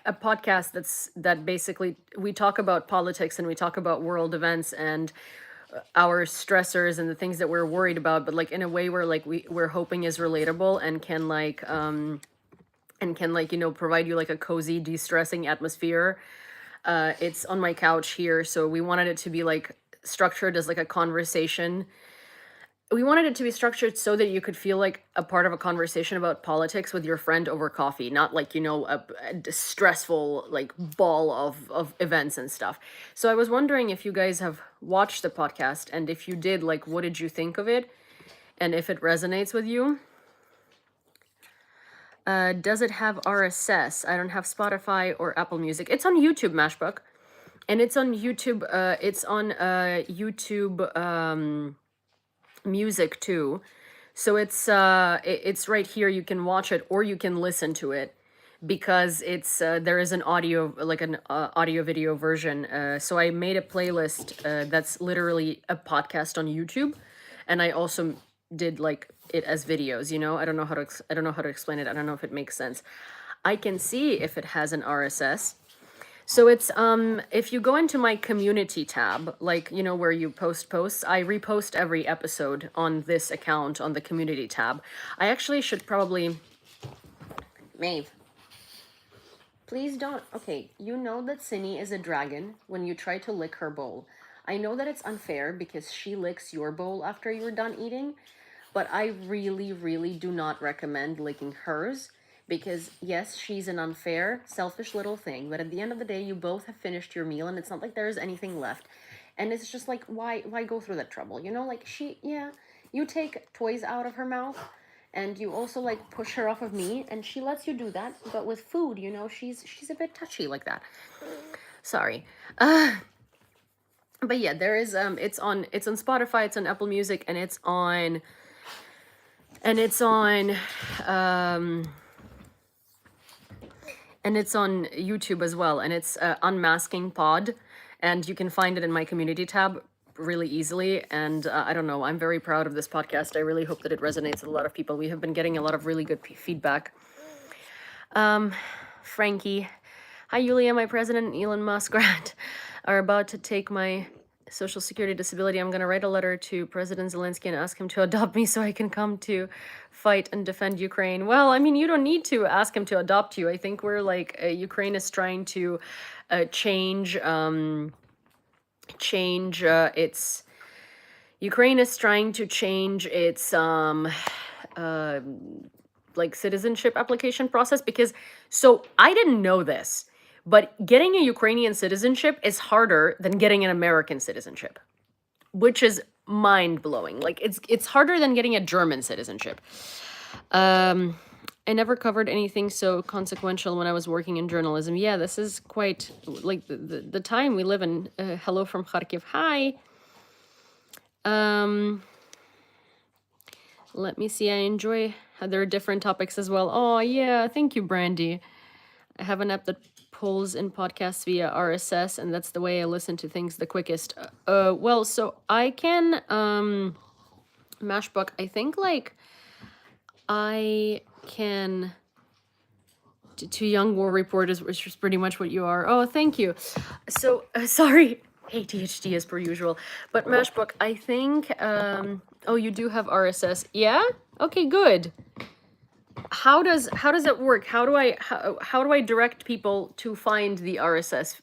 a podcast that basically we talk about politics and we talk about world events and our stressors and the things that we're worried about, but like in a way where like we're hoping is relatable and can like provide you like a cozy de-stressing atmosphere. It's on my couch here, so we wanted it to be like structured as like a conversation. We wanted it to be structured so that you could feel like a part of a conversation about politics with your friend over coffee, not like, a stressful like ball of events and stuff. So I was wondering if you guys have watched the podcast, and if you did, like, what did you think of it? And if it resonates with you? Does it have RSS? I don't have Spotify or Apple Music. It's on YouTube, Mashbook. And it's on YouTube, YouTube Music too. So it's right here. You can watch it or you can listen to it because it's there is an audio, like an audio video version. So I made a playlist that's literally a podcast on YouTube, and I also did like it as videos. I don't know how to explain it. I don't know if it makes sense. I can see if it has an RSS. So it's if you go into my community tab, like where you post posts, I repost every episode on this account on the community tab. I actually should probably Maeve. Please don't. Okay, you know that Cinny is a dragon when you try to lick her bowl. I know that it's unfair because she licks your bowl after you're done eating, but I really, really do not recommend licking hers. Because yes, she's an unfair, selfish little thing, but at the end of the day, you both have finished your meal and it's not like there is anything left. And it's just like, why go through that trouble? Like you take toys out of her mouth and you also like push her off of me, and she lets you do that, but with food, she's a bit touchy like that. Sorry. But yeah, there is it's on Spotify, it's on Apple Music, and it's on and it's on YouTube as well, and it's Unmasking Pod, and you can find it in my community tab really easily. And I don't know, I'm very proud of this podcast. I really hope that it resonates with a lot of people. We have been getting a lot of really good feedback. Frankie, hi Yulia, my president and Elon Musk are about to take my Social Security disability. I'm going to write a letter to President Zelensky and ask him to adopt me so I can come to fight and defend Ukraine. Well, I mean, you don't need to ask him to adopt you. I think we're like, Ukraine is trying to change its Ukraine is trying to change its like citizenship application process, because so I didn't know this, But getting a Ukrainian citizenship is harder than getting an American citizenship, which is mind-blowing. Like it's harder than getting a German citizenship. Um, I never covered anything so consequential when I was working in journalism. Yeah, this is quite like the time we live in. Hello from Kharkiv. Hi. Let me see. I enjoy how there are different topics as well. Oh, yeah. Thank you, Brandy. I have an app that pulls in podcasts via RSS, and that's the way I listen to things the quickest. Well, so I can, Mashbook, I think like I can, to young war reporters, which is pretty much what you are. Oh, thank you. So, sorry. ADHD as per usual. But Mashbook, I think, oh, you do have RSS. Yeah? Okay, good. How does it work? How do I direct people to find the RSS?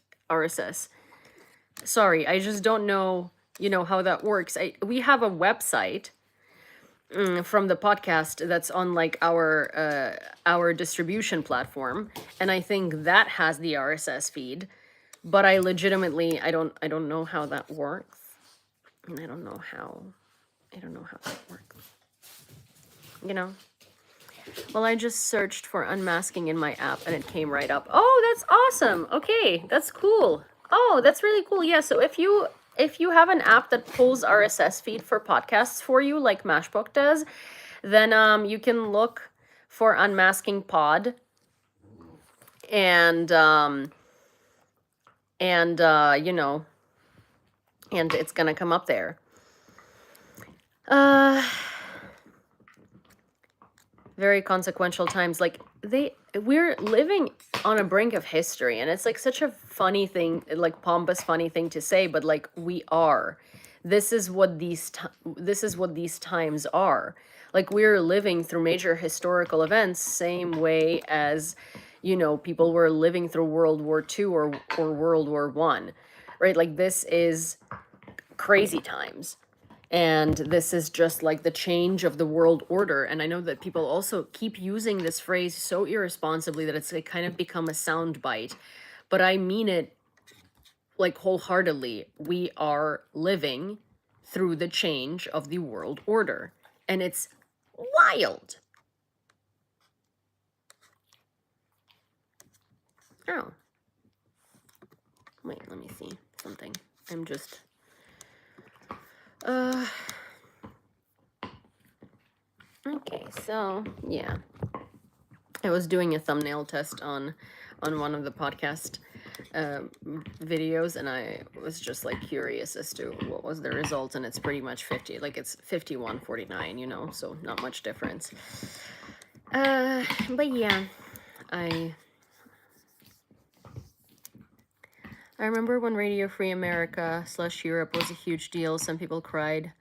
Sorry, I just don't know, how that works. We have a website from the podcast that's on like our distribution platform, and I think that has the RSS feed, but I legitimately I don't know how that works. And I don't know how that works. Well, I just searched for unmasking in my app and it came right up. Oh, that's awesome. Okay, that's cool. Oh, that's really cool. Yeah, so if you have an app that pulls RSS feed for podcasts for you, like Mashbook does, then you can look for Unmasking Pod, and and it's gonna come up there. Very consequential times. Like we're living on a brink of history, and it's like such a funny thing, like pompous funny thing to say, but like we are. This is what these times are. Like we're living through major historical events, same way as people were living through World War II or World War I, right? Like this is crazy times. And this is just like the change of the world order. And I know that people also keep using this phrase so irresponsibly that it's like kind of become a soundbite. But I mean it like wholeheartedly. We are living through the change of the world order. And it's wild. Oh. Wait, let me see something. I'm just... Okay, so yeah, I was doing a thumbnail test on one of the podcast videos, and I was just like curious as to what was the result, and it's pretty much 50, like it's 51-49, so not much difference. But yeah, I remember when Radio Free America / Europe was a huge deal. Some people cried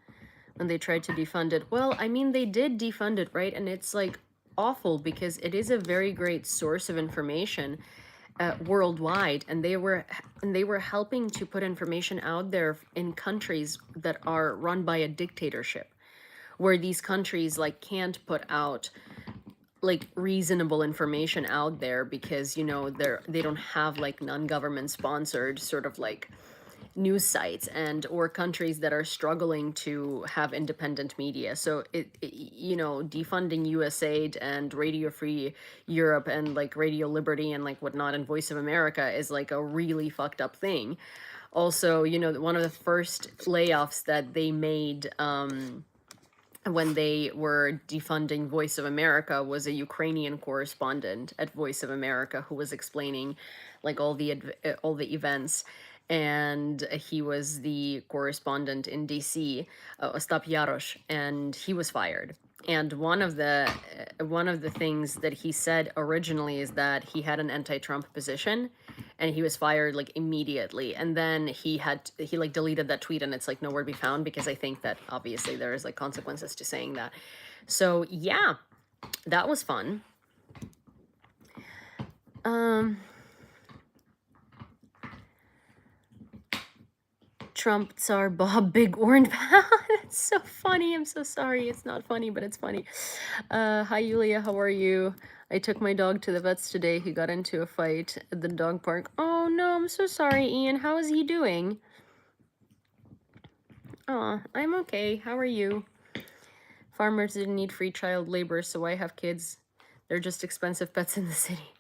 when they tried to defund it. Well, I mean, they did defund it, right? And it's like awful because it is a very great source of information worldwide, and they were helping to put information out there in countries that are run by a dictatorship, where these countries like can't put out like reasonable information out there because they don't have like non-government sponsored sort of like news sites, and or countries that are struggling to have independent media. So defunding USAID and Radio Free Europe and like Radio Liberty and like whatnot and Voice of America is like a really fucked up thing. Also, one of the first layoffs that they made when they were defunding Voice of America was a Ukrainian correspondent at Voice of America who was explaining like all the events, and he was the correspondent in DC, Ostap Yarosh, and he was fired. And one of the things that he said originally is that he had an anti-Trump position, and he was fired like immediately. And then he like deleted that tweet, and it's like nowhere to be found, because I think that obviously there is like consequences to saying that. So yeah, that was fun. Trump Tsar Bob Big Orange. It's so funny. I'm so sorry. It's not funny, but it's funny. Hi, Yulia. How are you? I took my dog to the vets today. He got into a fight at the dog park. Oh, no. I'm so sorry, Ian. How is he doing? Oh, I'm okay. How are you? Farmers didn't need free child labor, so I have kids. They're just expensive pets in the city.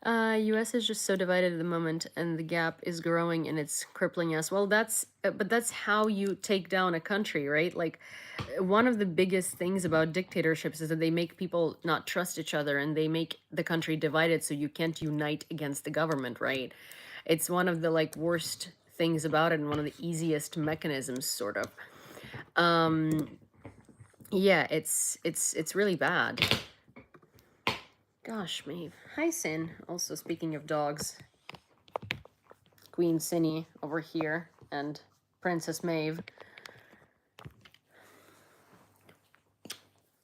US is just so divided at the moment, and the gap is growing, and it's crippling us. Well, but that's how you take down a country, right? Like, one of the biggest things about dictatorships is that they make people not trust each other, and they make the country divided, so you can't unite against the government, right? It's one of the like worst things about it, and one of the easiest mechanisms, sort of. Yeah, it's really bad. Gosh, Maeve. Hi, Sin. Also, speaking of dogs, Queen Cinny over here and Princess Maeve.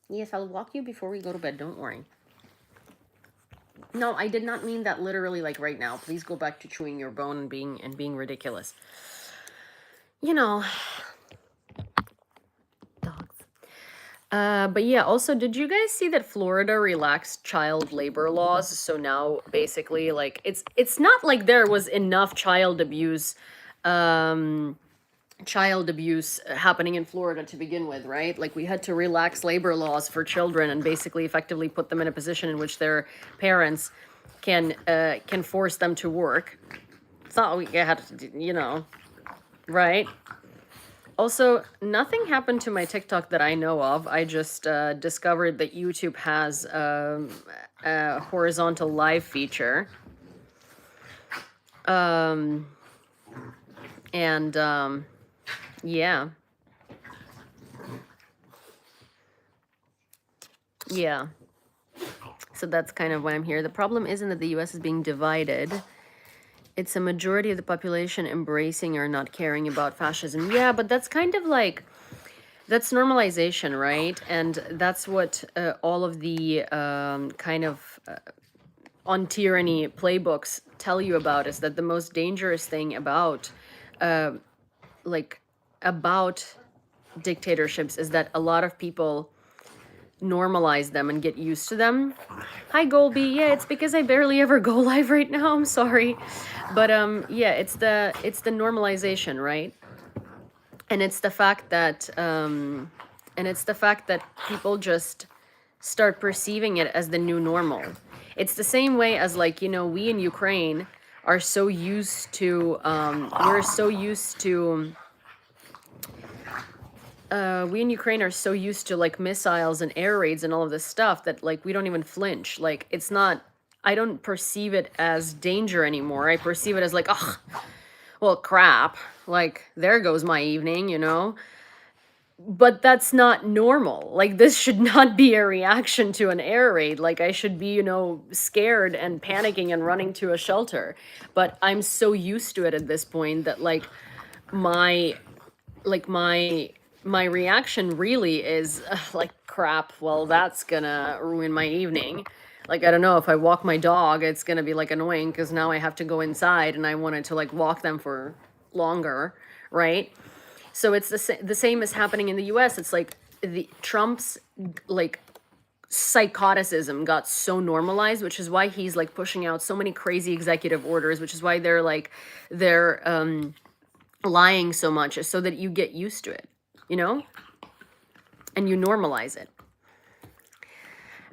Yes, I'll walk you before we go to bed. Don't worry. No, I did not mean that literally, like right now. Please go back to chewing your bone and being ridiculous. You know, dogs. But yeah, also, did you guys see that Florida relaxed child labor laws? So now basically, like, it's not like there was enough child abuse happening in Florida to begin with, right? Like, we had to relax labor laws for children and basically effectively put them in a position in which their parents can force them to work. It's not like we had to, you know, right? Also, nothing happened to my TikTok that I know of. I just discovered that YouTube has a horizontal live feature. Yeah. Yeah. So that's kind of why I'm here. The problem isn't that the US is being divided. It's a majority of the population embracing or not caring about fascism. Yeah, but that's kind of like, that's normalization, right? And that's what all of the kind of on tyranny playbooks tell you about, is that the most dangerous thing about about dictatorships is that a lot of people normalize them and get used to them. Hi, Golby. Yeah, it's because I barely ever go live right now. I'm sorry. But yeah, it's the normalization, right? And it's the fact that people just start perceiving it as the new normal. It's the same way as, like, you know, we in Ukraine are so used to we in Ukraine are so used to like missiles and air raids and all of this stuff that, like, we don't even flinch. Like, it's not, I don't perceive it as danger anymore. I perceive it as like, oh, well, crap. Like, there goes my evening, you know? But that's not normal. Like, this should not be a reaction to an air raid. Like, I should be, you know, scared and panicking and running to a shelter. But I'm so used to it at this point that, like, my reaction really is like, crap, well, that's gonna ruin my evening. Like, I don't know, if I walk my dog, it's gonna be like annoying because now I have to go inside and I wanted to like walk them for longer, right? So it's the same as happening in the US. It's like the Trump's like psychoticism got so normalized, which is why he's like pushing out so many crazy executive orders, which is why they're lying so much, is so that you get used to it, you know, and you normalize it.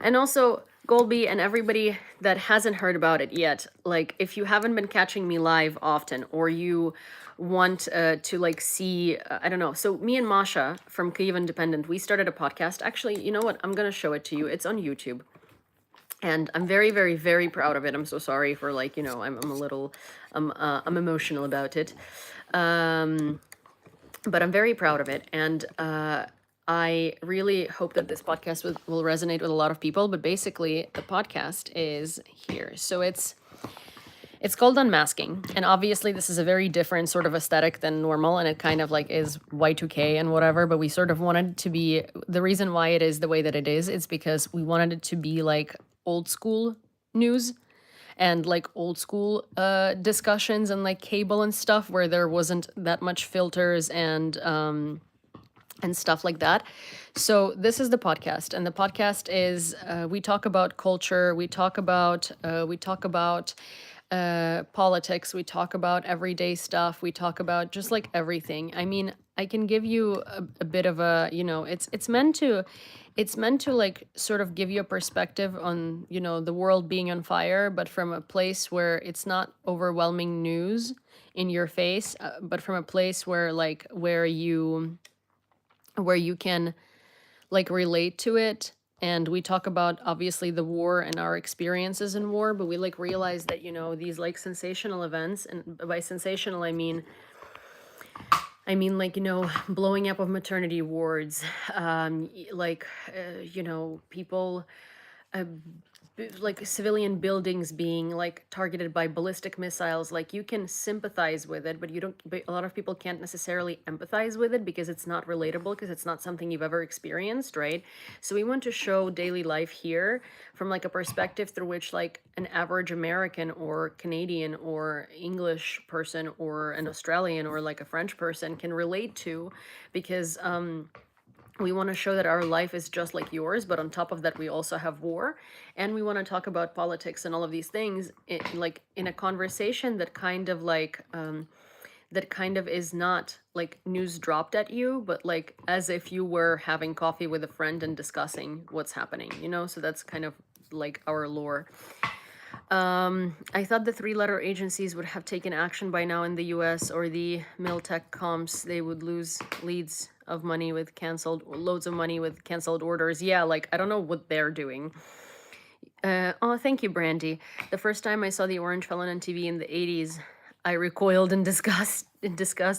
And also, Golby and everybody that hasn't heard about it yet, like, if you haven't been catching me live often, or you want to like see, I don't know. So me and Masha from Kyiv Independent, we started a podcast. Actually, you know what? I'm gonna show it to you. It's on YouTube. And I'm very, very, very proud of it. I'm so sorry for, like, you know, I'm a little, I'm emotional about it. But I'm very proud of it. And I really hope that this podcast will resonate with a lot of people. But basically, the podcast is here. So it's called Unmasking. And obviously, this is a very different sort of aesthetic than normal. And it kind of like is Y2K and whatever. But we sort of wanted to be, the reason why it is the way that it is, it's because we wanted it to be like old school news. and like old school discussions and like cable and stuff where there wasn't that much filters and stuff like that. So this is the podcast, and the podcast is we talk about culture, we talk about politics, we talk about everyday stuff, we talk about just like everything. I mean, I can give you a bit of a, it's meant to like sort of give you a perspective on, the world being on fire, but from a place where it's not overwhelming news in your face, but from a place where like where you can like relate to it. And we talk about obviously the war and our experiences in war, but we like realize that, these like sensational events, and by sensational I mean like, blowing up of maternity wards, people, uh, like civilian buildings being like targeted by ballistic missiles. Like, you can sympathize with it, but you don't but a lot of people can't necessarily empathize with it because it's not relatable, because it's not something you've ever experienced, right? So we want to show daily life here from like a perspective through which like an average American or Canadian or English person or an Australian or like a French person can relate to, because we want to show that our life is just like yours, but on top of that, we also have war. And we want to talk about politics and all of these things like in a conversation that kind of like, that kind of is not like news dropped at you, but like as if you were having coffee with a friend and discussing what's happening, So that's kind of like our lore. I thought the three-letter agencies would have taken action by now in the US, or the Miltech comps. They would lose loads of money with canceled orders. Yeah, like, I don't know what they're doing. Oh, thank you, Brandy. The first time I saw the orange felon on TV in the 80s, I recoiled in disgust,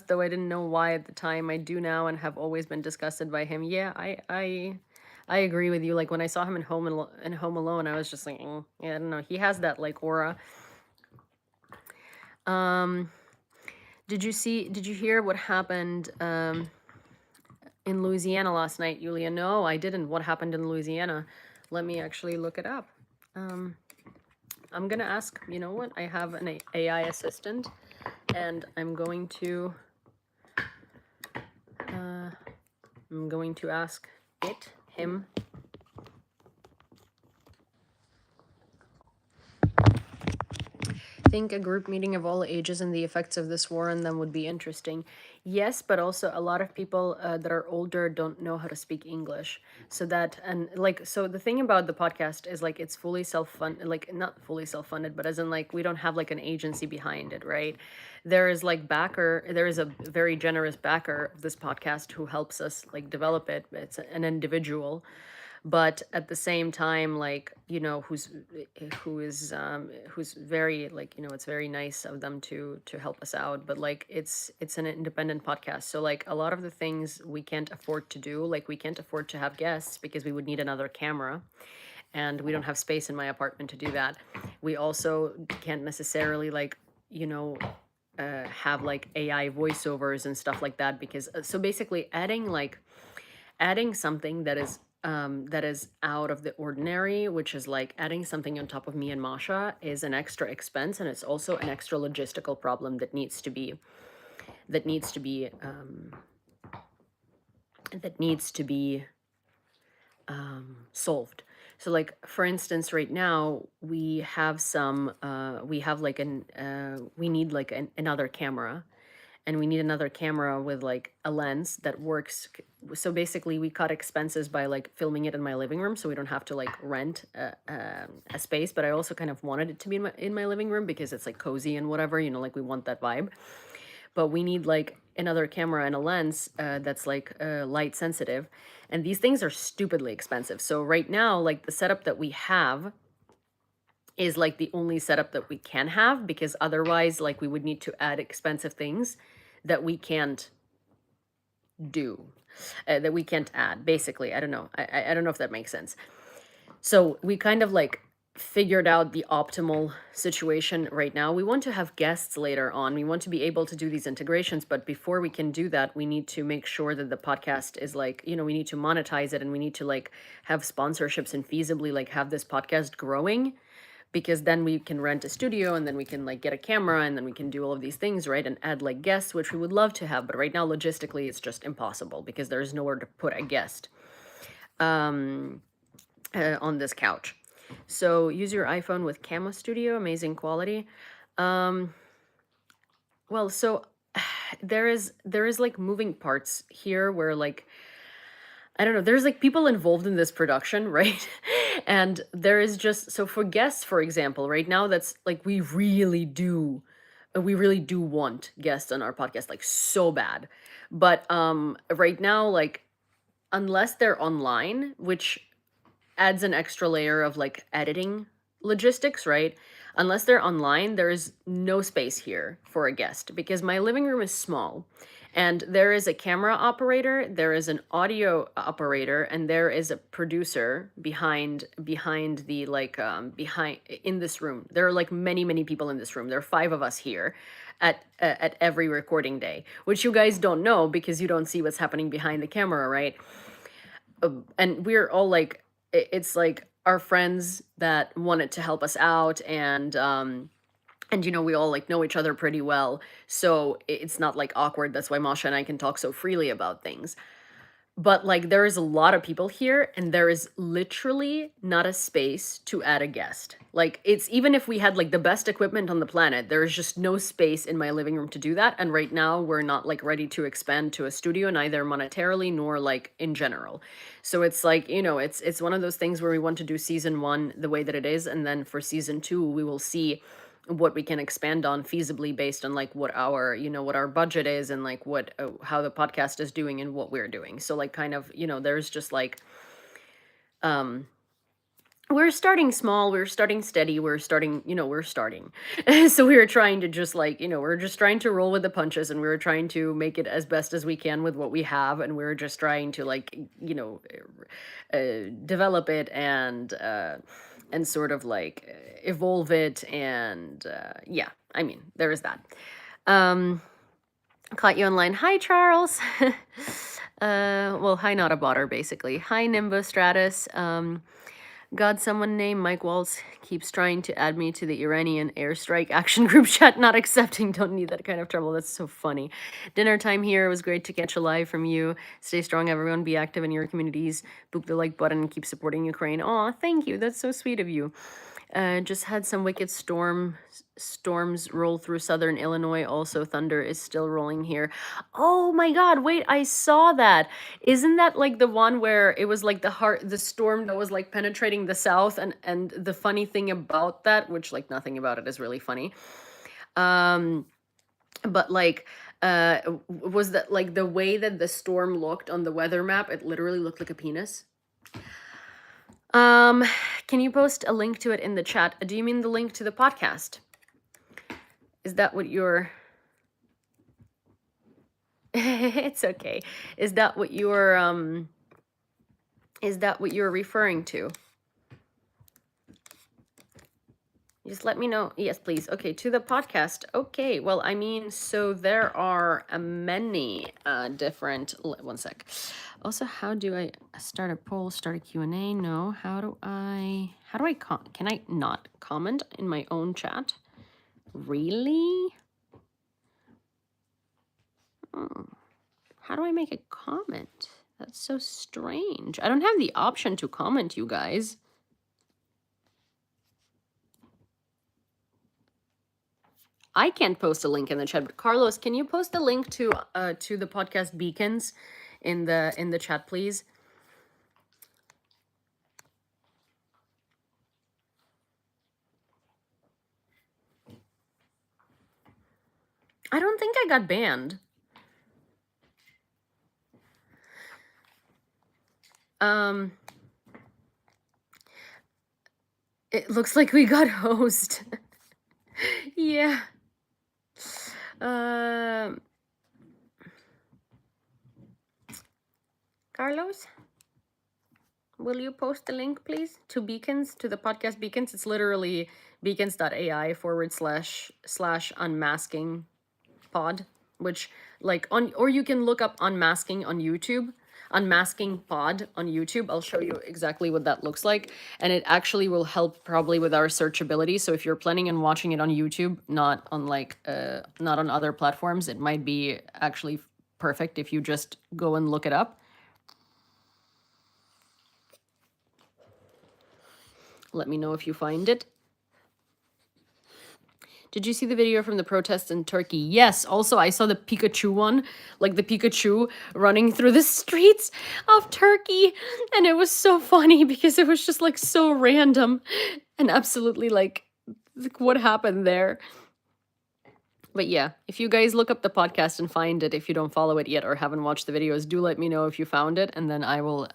though I didn't know why at the time. I do now and have always been disgusted by him. Yeah, I agree with you. Like, when I saw him in Home Alone, I was just like, yeah, I don't know. He has that like aura. Um, did you hear what happened in Louisiana last night, Yulia? No, I didn't. What happened in Louisiana? Let me actually look it up. I'm gonna ask, you know what? I have an AI assistant, and I'm going to ask him. Think a group meeting of all ages and the effects of this war on them would be interesting. Yes, but also a lot of people that are older don't know how to speak English. So the thing about the podcast is like it's fully self-funded, like not fully self-funded, but as in like we don't have like an agency behind it, right? There is a very generous backer of this podcast who helps us like develop it. It's an individual, but at the same time, like, who's very, like, it's very nice of them to help us out. But like it's an independent podcast, so like a lot of the things we can't afford to do. Like, we can't afford to have guests because we would need another camera, and we don't have space in my apartment to do that. We also can't necessarily like, have like AI voiceovers and stuff like that, because so basically adding something that is out of the ordinary, which is like adding something on top of me and Masha, is an extra expense, and it's also an extra logistical problem that needs to be that needs to be solved. So like, for instance, right now we have we need like another camera, and we need another camera with like a lens that works. So basically we cut expenses by like filming it in my living room, so we don't have to like rent a space. But I also kind of wanted it to be in my living room because it's like cozy and whatever, like we want that vibe. But we need like another camera and a lens that's like light sensitive, and these things are stupidly expensive. So right now, like, the setup that we have is like the only setup that we can have, because otherwise, like, we would need to add expensive things that we can't do, that we can't add, basically. I don't know. I don't know if that makes sense. So we kind of like figured out the optimal situation right now. We want to have guests later on. We want to be able to do these integrations, but before we can do that, we need to make sure that the podcast is like, we need to monetize it, and we need to like have sponsorships and feasibly like have this podcast growing because then we can rent a studio and then we can like get a camera and then we can do all of these things, right? And add like guests, which we would love to have, but right now logistically it's just impossible because there's nowhere to put a guest on this couch. So use your iPhone with Camera Studio, amazing quality. Well, so there is like moving parts here where like I don't know, there's like people involved in this production, right? And there is just so for guests, for example, right now that's like we really do want guests on our podcast like so bad. But right now like unless they're online, which adds an extra layer of like editing logistics, right? Unless they're online, there is no space here for a guest because my living room is small and there is a camera operator, there is an audio operator, and there is a producer behind the like behind in this room. There are like many people in this room. There are 5 of us here at every recording day, which you guys don't know because you don't see what's happening behind the camera, right? And we're all like it's like our friends that wanted to help us out and you know we all like know each other pretty well, so it's not like awkward. That's why Masha and I can talk so freely about things. But like there is a lot of people here and there is literally not a space to add a guest. Like it's even if we had like the best equipment on the planet, there is just no space in my living room to do that. And right now we're not like ready to expand to a studio, neither monetarily nor like in general. So it's like, you know, it's one of those things where we want to do season 1 the way that it is, and then for season 2 we will see what we can expand on feasibly based on like what our you know what our budget is and like what how the podcast is doing and what we're doing. So like kind of you know there's just like um we're starting small, we're starting steady, we're starting you know we're starting so we were trying to just like you know we're just trying to roll with the punches, and we were trying to make it as best as we can with what we have, and we're just trying to like you know develop it and sort of like evolve it and yeah, I mean there is that. um Caught you online. Hi Charles. Well, hi not a botter basically. Hi Nimbus Stratus. God, someone named Mike Waltz keeps trying to add me to the Iranian airstrike action group chat. Not accepting. Don't need that kind of trouble. That's so funny. Dinner time here. It was great to catch a live from you. Stay strong, everyone. Be active in your communities. Boop the like button and keep supporting Ukraine. Aw, thank you. That's so sweet of you. Just had some wicked storms roll through southern Illinois. Also, thunder is still rolling here. Oh my God! Wait, I saw that. Isn't that like the one where it was like the storm that was like penetrating the south? And the funny thing about that, which like nothing about it is really funny, but like was that like the way that the storm looked on the weather map? It literally looked like a penis. Can you post a link to it in the chat? Do you mean the link to the podcast? Is that what you're... It's okay. Is that what you're referring to? Just let me know. Yes, please. Okay, to the podcast. Okay, well, I mean, so there are many different... One sec. Also, how do I start a poll, start a Q&A? No. Can I not comment in my own chat? Really? How do I make a comment? That's so strange. I don't have the option to comment, you guys. I can't post a link in the chat, but Carlos, can you post the link to the podcast beacons in the chat, please? I don't think I got banned. It looks like we got hosed. Yeah. Carlos, will you post the link, please, to beacons, to the podcast beacons? It's literally beacons.ai//unmasking pod, which like or you can look up unmasking on YouTube. unmasking pod on YouTube. I'll show you exactly what that looks like. And it actually will help probably with our searchability. So if you're planning on watching it on YouTube, not on like, not on other platforms, it might be actually perfect if you just go and look it up. Let me know if you find it. Did you see the video from the protests in Turkey? Yes. Also, I saw the Pikachu one, like the Pikachu running through the streets of Turkey. And it was so funny because it was just like so random and absolutely like what happened there. But yeah, if you guys look up the podcast and find it, if you don't follow it yet or haven't watched the videos, do let me know if you found it. And then I will,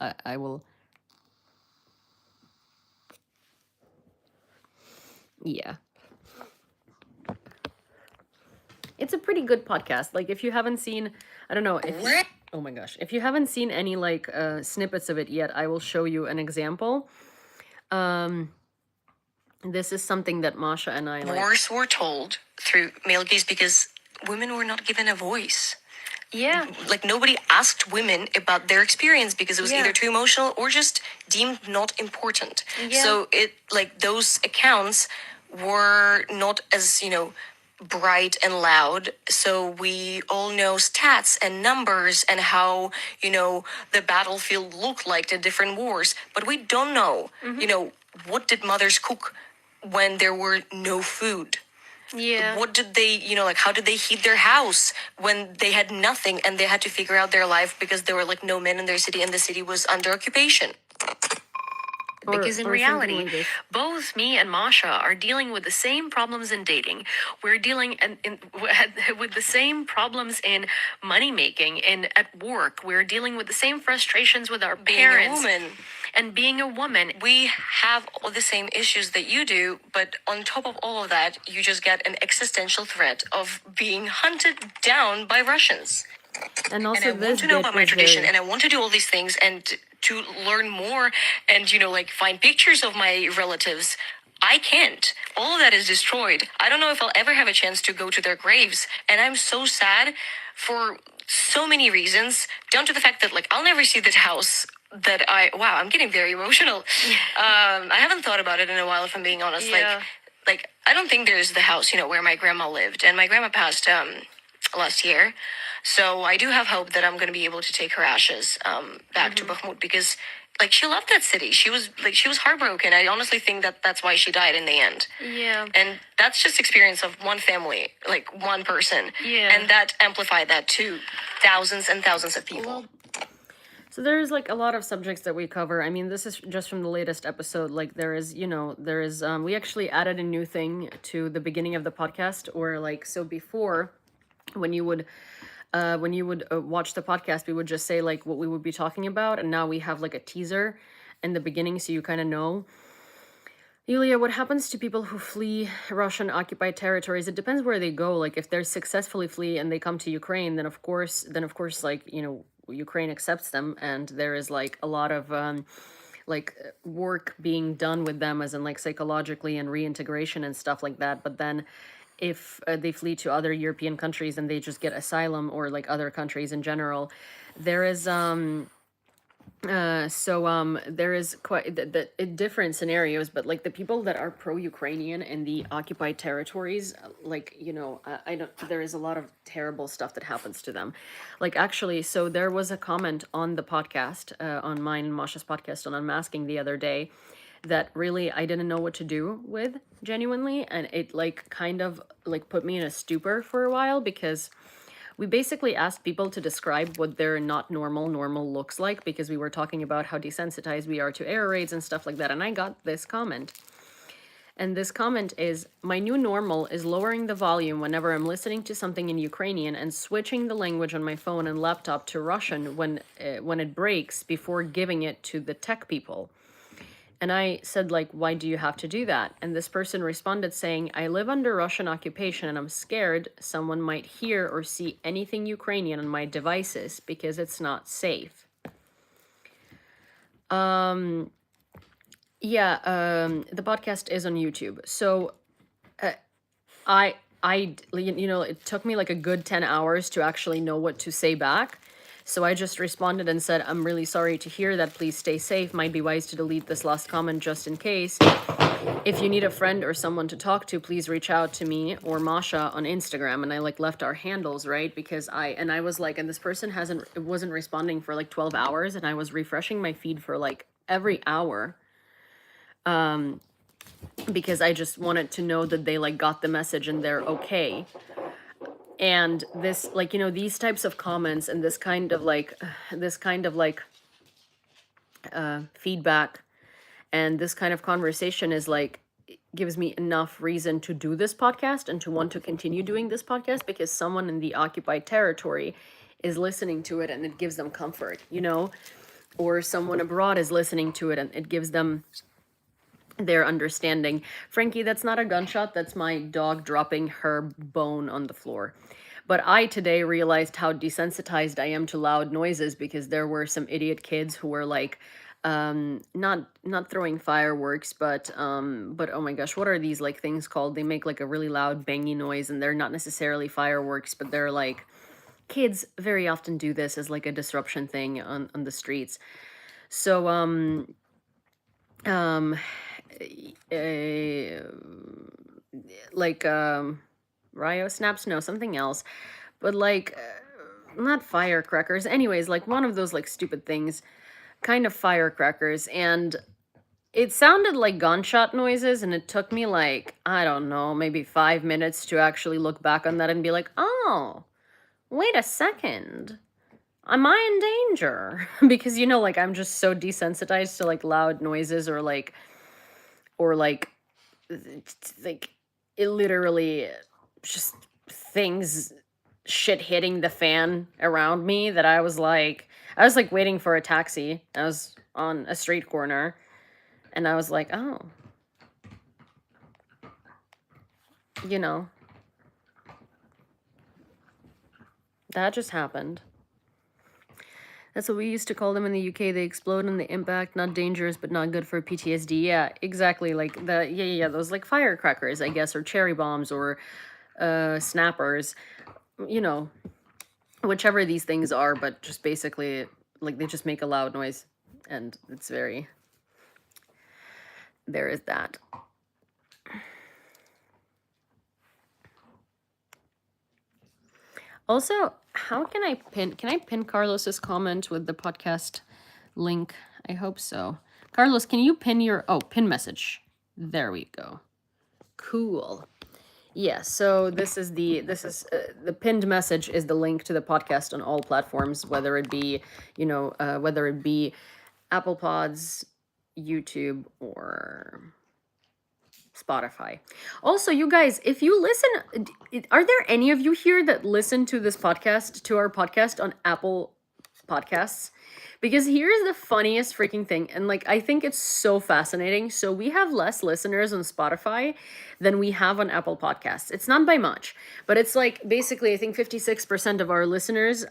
yeah. It's a pretty good podcast. Like if you haven't seen, I don't know, if you, oh my gosh, if you haven't seen any like snippets of it yet, I will show you an example. This is something that Masha and I like. Wars were told through male gaze because women were not given a voice. Yeah. Like nobody asked women about their experience because it was either too emotional or just deemed not important. Yeah. So it like those accounts were not as, bright and loud. So we all know stats and numbers and how, the battlefield looked like the different wars, but we don't know, what did mothers cook when there were no food? Yeah. What did they, like, how did they heat their house when they had nothing and they had to figure out their life because there were, like, no men in their city and the city was under occupation? Because in reality, both me and Masha are dealing with the same problems in dating. We're dealing with the same problems in money making and at work. We're dealing with the same frustrations with our parents. Being a woman. And being a woman, we have all the same issues that you do, but on top of all of that, you just get an existential threat of being hunted down by Russians. And also, and I want to know about my tradition, and I want to do all these things, and to learn more, and find pictures of my relatives. I can't. All of that is destroyed. I don't know if I'll ever have a chance to go to their graves, and I'm so sad for so many reasons, down to the fact that I'll never see that house that I'm getting very emotional. I haven't thought about it in a while, if I'm being honest. Yeah. I don't think there's the house, where my grandma lived, and my grandma passed last year. So I do have hope that I'm going to be able to take her ashes back to Bakhmut, because she loved that city. She was heartbroken. I honestly think that that's why she died in the end. Yeah. And that's just experience of one family, one person. Yeah. And that amplified that to thousands and thousands of people. Well, so there's a lot of subjects that we cover. I mean, this is just from the latest episode. We actually added a new thing to the beginning of the podcast, or so before, when you would watch the podcast, we would just say what we would be talking about, and now we have a teaser in the beginning, so you kind of know. Yulia, what happens to people who flee Russian occupied territories? It depends where they go. If they're successfully flee and they come to Ukraine, then of course, Ukraine accepts them, and there is a lot of work being done with them, as in psychologically and reintegration and stuff like that. But then if they flee to other European countries and they just get asylum, or other countries in general, there is there is quite different scenarios, but the people that are pro-Ukrainian in the occupied territories, I don't, there is a lot of terrible stuff that happens to them. Actually, so there was a comment on the podcast, on mine and Masha's podcast on Unmasking the other day, that really I didn't know what to do with, genuinely, and it kind of put me in a stupor for a while, because we basically asked people to describe what their not normal looks like, because we were talking about how desensitized we are to air raids and stuff like that, and I got this comment. And this comment is, my new normal is lowering the volume whenever I'm listening to something in Ukrainian and switching the language on my phone and laptop to Russian when it breaks, before giving it to the tech people. And I said, why do you have to do that? And this person responded saying, I live under Russian occupation and I'm scared someone might hear or see anything Ukrainian on my devices because it's not safe. The podcast is on YouTube. So it took me a good 10 hours to actually know what to say back. So I just responded and said, I'm really sorry to hear that. Please stay safe. Might be wise to delete this last comment just in case. If you need a friend or someone to talk to, please reach out to me or Masha on Instagram. And I like left our handles, right? Because I was like, and this person wasn't responding for like 12 hours. And I was refreshing my feed for like every hour. Because I just wanted to know that they like got the message and they're okay. And this, like, you know, these types of comments and this kind of like feedback and this kind of conversation is like, gives me enough reason to do this podcast and to want to continue doing this podcast, because someone in the occupied territory is listening to it and it gives them comfort, you know, or someone abroad is listening to it and it gives them their understanding. Frankie, that's not a gunshot. That's my dog dropping her bone on the floor. But I today realized how desensitized I am to loud noises, because there were some idiot kids who were like, not throwing fireworks, but oh my gosh, what are these like things called? They make like a really loud bangy noise, and they're not necessarily fireworks, but they're like, kids very often do this as like a disruption thing on the streets. So like Ryo snaps, no, something else, but like not firecrackers, anyways, like one of those like stupid things, kind of firecrackers. And it sounded like gunshot noises, and it took me like, I don't know, maybe 5 minutes to actually look back on that and be like, oh, wait a second, am I in danger? Because, you know, like I'm just so desensitized to like loud noises, or like it literally just things, shit hitting the fan around me, that I was like waiting for a taxi. I was on a street corner and I was like, oh, you know, that just happened. That's what we used to call them in the UK. They explode on the impact, not dangerous, but not good for PTSD. Yeah, exactly. Like yeah, those like firecrackers, I guess, or cherry bombs, or snappers, you know, whichever these things are, but just basically like they just make a loud noise, and it's very, there is that. Also, how can I pin Carlos's comment with the podcast link? I hope so. Carlos, can you pin your pin message? There we go. Cool. Yeah, so this is the pinned message is the link to the podcast on all platforms, whether it be, you know, whether it be Apple Pods, YouTube, or Spotify. Also, you guys, if you listen, are there any of you here that listen to this podcast, to our podcast on Apple Podcasts? Because here's the funniest freaking thing, and like I think it's so fascinating. So we have less listeners on Spotify than we have on Apple Podcasts. It's not by much, but it's like basically I think 56% of our listeners,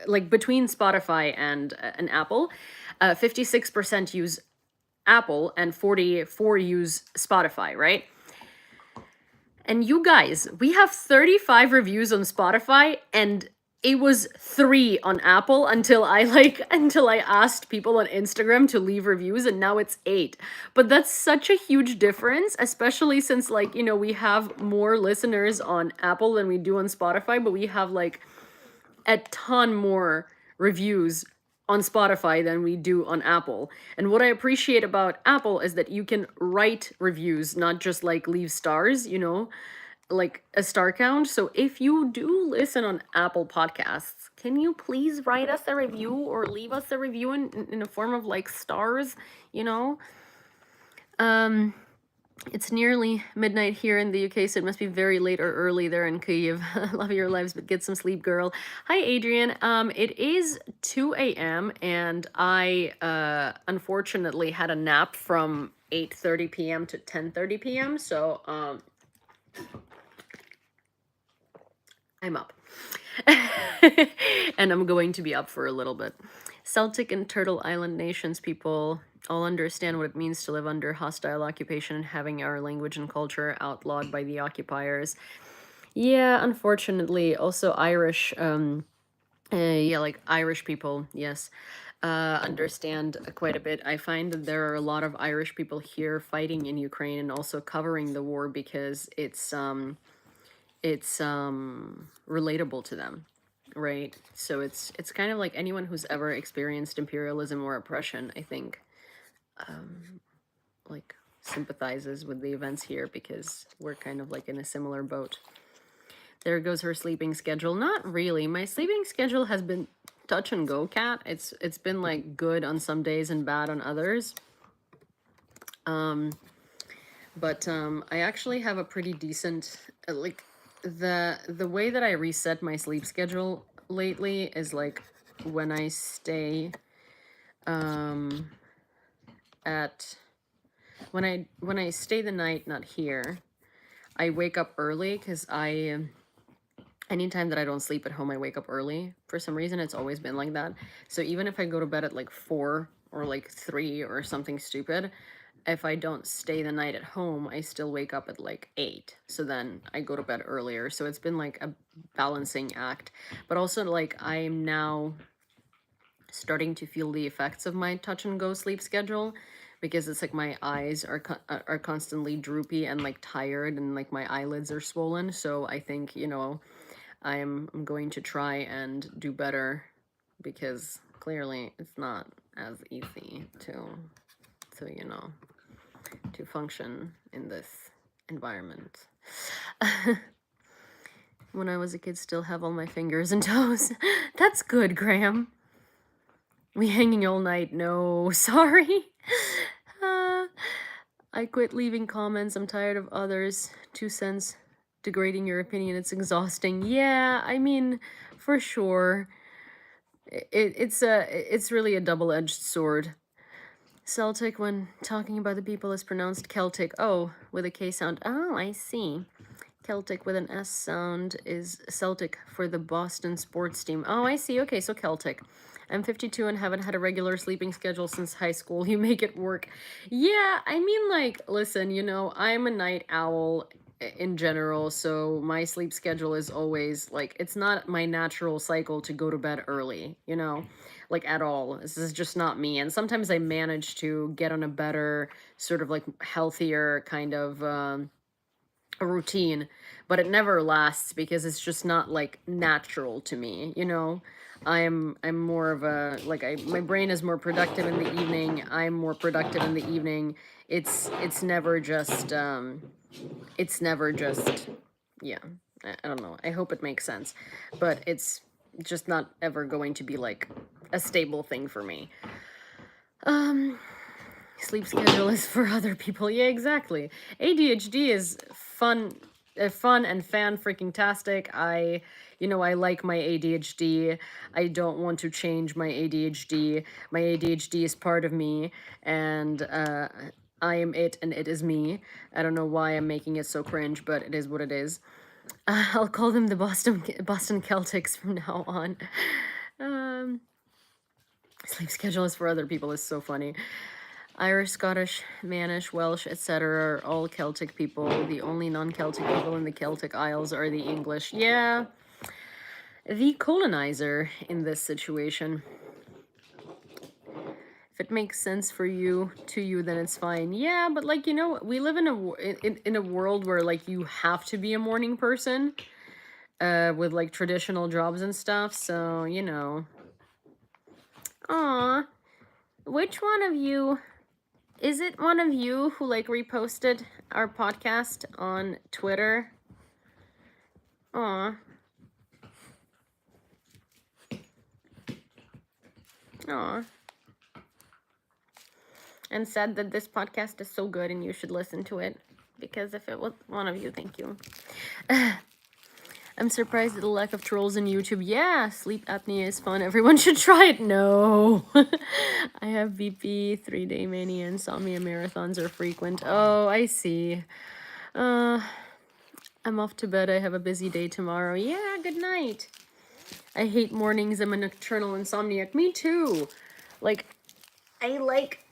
like between Spotify and Apple, 56% use Apple and 44 use Spotify, right? And you guys, we have 35 reviews on Spotify, and it was 3 on Apple until I asked people on Instagram to leave reviews, and now it's 8. But that's such a huge difference, especially since, like, you know, we have more listeners on Apple than we do on Spotify, but we have like a ton more reviews on Spotify than we do on Apple. And what I appreciate about Apple is that you can write reviews, not just like leave stars, you know, like a star count. So if you do listen on Apple Podcasts, can you please write us a review or leave us a review in a form of like stars, you know? It's nearly midnight here in the UK, so it must be very late or early there in Kyiv. Love your lives, but get some sleep, girl. Hi, Adrian. It is 2 a.m. and I unfortunately had a nap from 8:30 p.m. to 10:30 p.m. So I'm up. And I'm going to be up for a little bit. Celtic and Turtle Island nations people all understand what it means to live under hostile occupation and having our language and culture outlawed by the occupiers. Yeah, unfortunately, also Irish Yeah, like Irish people, yes, understand quite a bit. I find that there are a lot of Irish people here fighting in Ukraine and also covering the war because it's relatable to them, right? So it's kind of like anyone who's ever experienced imperialism or oppression, I think, like sympathizes with the events here because we're kind of like in a similar boat. There goes her sleeping schedule. Not really. My sleeping schedule has been touch and go, cat. It's been like good on some days and bad on others. But I actually have a pretty decent like the way that I reset my sleep schedule lately is like when I stay at when I stay the night not here, I wake up early because anytime that I don't sleep at home, I wake up early. For some reason, it's always been like that. So even if I go to bed at like 4 or like 3 or something stupid, if I don't stay the night at home, I still wake up at like 8. So then I go to bed earlier. So it's been like a balancing act. But also, like, I'm now starting to feel the effects of my touch and go sleep schedule because it's like my eyes are constantly droopy and like tired and like my eyelids are swollen. So I think, I'm going to try and do better because clearly it's not as easy to function in this environment. When I was a kid, still have all my fingers and toes. That's good, Graham. We hanging all night. No, sorry. I quit leaving comments. I'm tired of others. 2 cents degrading your opinion. It's exhausting. Yeah, I mean, for sure. It's really a double-edged sword. Celtic, when talking about the people, is pronounced Celtic. Oh, with a K sound. Oh, I see. Celtic with an S sound is Celtic for the Boston sports team. Oh, I see. Okay, so Celtic. I'm 52 and haven't had a regular sleeping schedule since high school. You make it work. Yeah, I mean, like, listen, I'm a night owl in general, so my sleep schedule is always like, it's not my natural cycle to go to bed early, like at all. This is just not me. And sometimes I manage to get on a better, sort of like healthier kind of a routine, but it never lasts because it's just not like natural to me, I'm more of a like my brain is more productive in the evening. I'm more productive in the evening. It's never just yeah. I don't know. I hope it makes sense. But it's just not ever going to be like a stable thing for me. Sleep schedule is for other people. Yeah, exactly. ADHD is fun and fan freaking tastic. I like my ADHD. I don't want to change my ADHD. My ADHD is part of me, and I am it and it is me. I don't know why I'm making it so cringe, but it is what it is. I'll call them the Boston Celtics from now on. Sleep schedule is for other people is so funny. Irish, Scottish, Mannish, Welsh, etc. are all Celtic people. The only non-Celtic people in the Celtic Isles are the English. Yeah, the colonizer in this situation. If it makes sense for you, then it's fine. Yeah, but like, we live in a world where like you have to be a morning person with like traditional jobs and stuff. So, Aw, which one of you... Is it one of you who like reposted our podcast on Twitter? Aw. Aw. And said that this podcast is so good and you should listen to it. Because if it was one of you, thank you. I'm surprised at the lack of trolls in YouTube. Yeah, sleep apnea is fun. Everyone should try it. No. I have BP, 3-day mania, insomnia, marathons are frequent. Oh, I see. I'm off to bed. I have a busy day tomorrow. Yeah, good night. I hate mornings. I'm a nocturnal insomniac. Me too. Like, I like...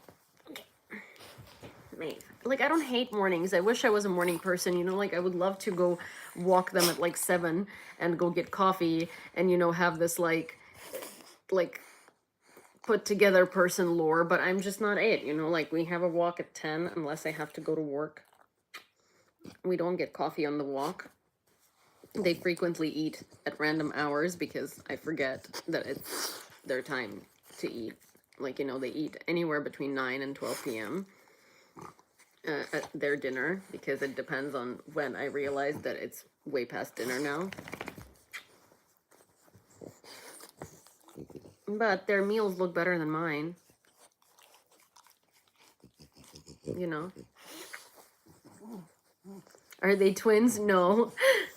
Like, I don't hate mornings. I wish I was a morning person, like, I would love to go walk them at, like, 7 and go get coffee and, have this, like, like put together person lore, but I'm just not it, you know, like we have a walk at 10 unless I have to go to work. We don't get coffee on the walk. They frequently eat at random hours because I forget that it's their time to eat. Like, you know, they eat anywhere between 9 and 12 p.m. At their dinner, because it depends on when I realize that it's way past dinner now. But their meals look better than mine. You know. Are they twins? No.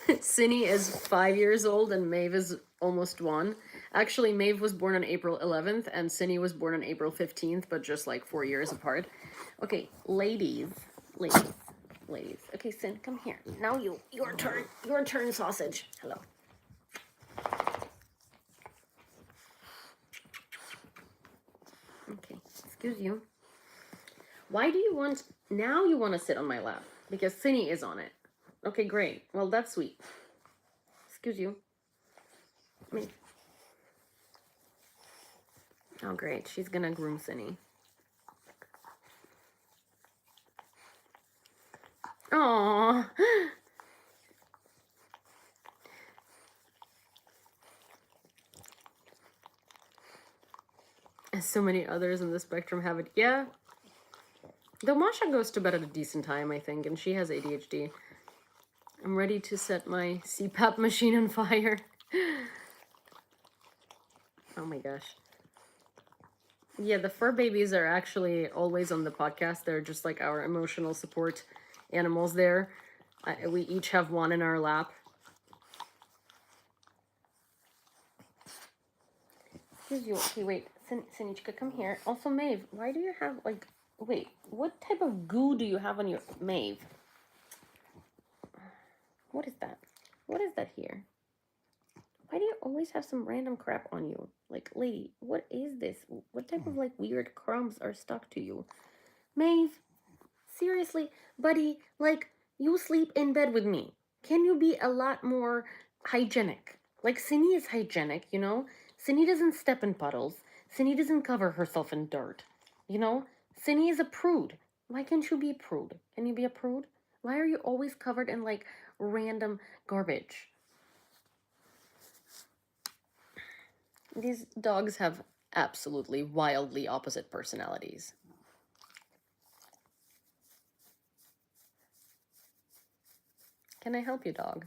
Cinny is 5 years old and Maeve is almost 1. Actually, Maeve was born on April 11th and Cinny was born on April 15th, but just like 4 years apart. Okay, ladies. Okay, Sin, come here. Now your turn, sausage. Hello. Okay, excuse you. Why do you want, now you want to sit on my lap? Because Cinny is on it. Okay, great. Well, that's sweet. Excuse you. Oh, great. She's gonna groom Cinny. Aww. As so many others in the spectrum have it. Yeah. Though Masha goes to bed at a decent time, I think, and she has ADHD. I'm ready to set my CPAP machine on fire. Oh my gosh. Yeah, the fur babies are actually always on the podcast. They're just like our emotional support animals there. We each have one in our lap. Excuse you. Okay, wait. Sinichka, come here. Also, Maeve, why do you have, like... Wait, what type of goo do you have on your... Maeve? What is that? What is that here? Why do you always have some random crap on you? Like, lady, what is this? What type of, like, weird crumbs are stuck to you? Maeve, seriously, buddy, like, you sleep in bed with me. Can you be a lot more hygienic? Like, Cindy is hygienic, you know? Cindy doesn't step in puddles. Cindy doesn't cover herself in dirt. You know? Cindy is a prude. Why can't you be a prude? Can you be a prude? Why are you always covered in, like, random garbage? These dogs have absolutely wildly opposite personalities. Can I help you, dog?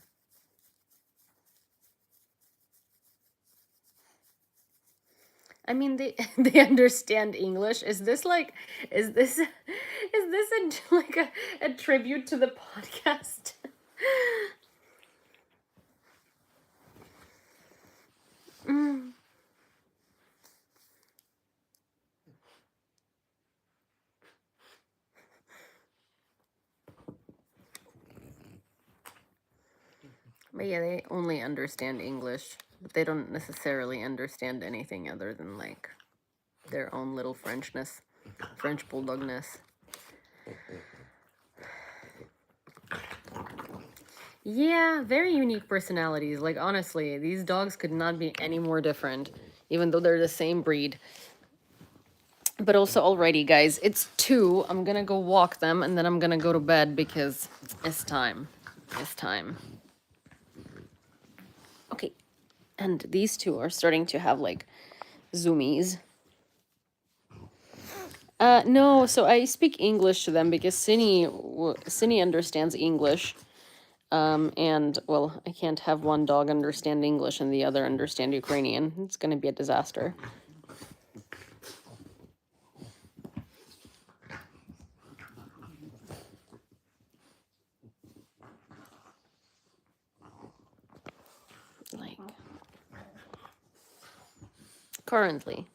I mean, they understand English. Is this like, is this like a tribute to the podcast? Mm. But yeah, they only understand English, but they don't necessarily understand anything other than like their own little Frenchness, French bulldogness. Yeah, very unique personalities. Like, honestly, these dogs could not be any more different, even though they're the same breed. But also, alrighty, guys, it's 2. I'm gonna go walk them, and then I'm gonna go to bed because it's time. It's time. Okay, and these 2 are starting to have, like, zoomies. No, so I speak English to them because Cinny understands English. And, well, I can't have one dog understand English and the other understand Ukrainian. It's gonna be a disaster. Like, currently.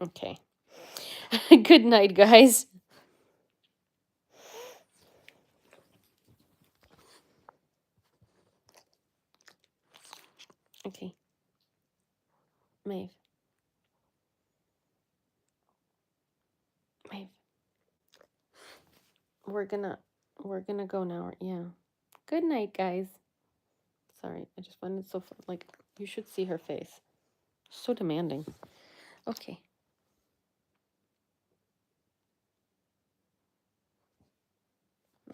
Okay. Good night, guys. Okay. Maeve. Maeve. we're gonna go now. Yeah. Good night, guys. Sorry, I just find it so fun. Like, you should see her face. So demanding. Okay.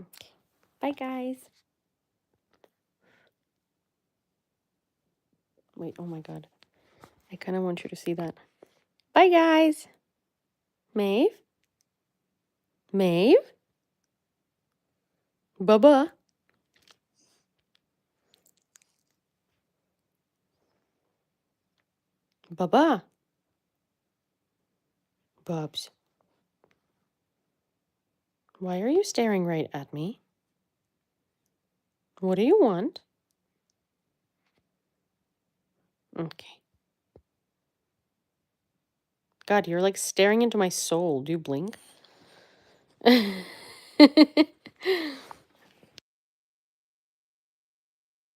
Okay. Bye, guys. Wait, oh my god. I kind of want you to see that. Bye, guys. Maeve? Maeve? Bubba? Bubba? Bubs. Why are you staring right at me? What do you want? Okay. God, you're like staring into my soul. Do you blink?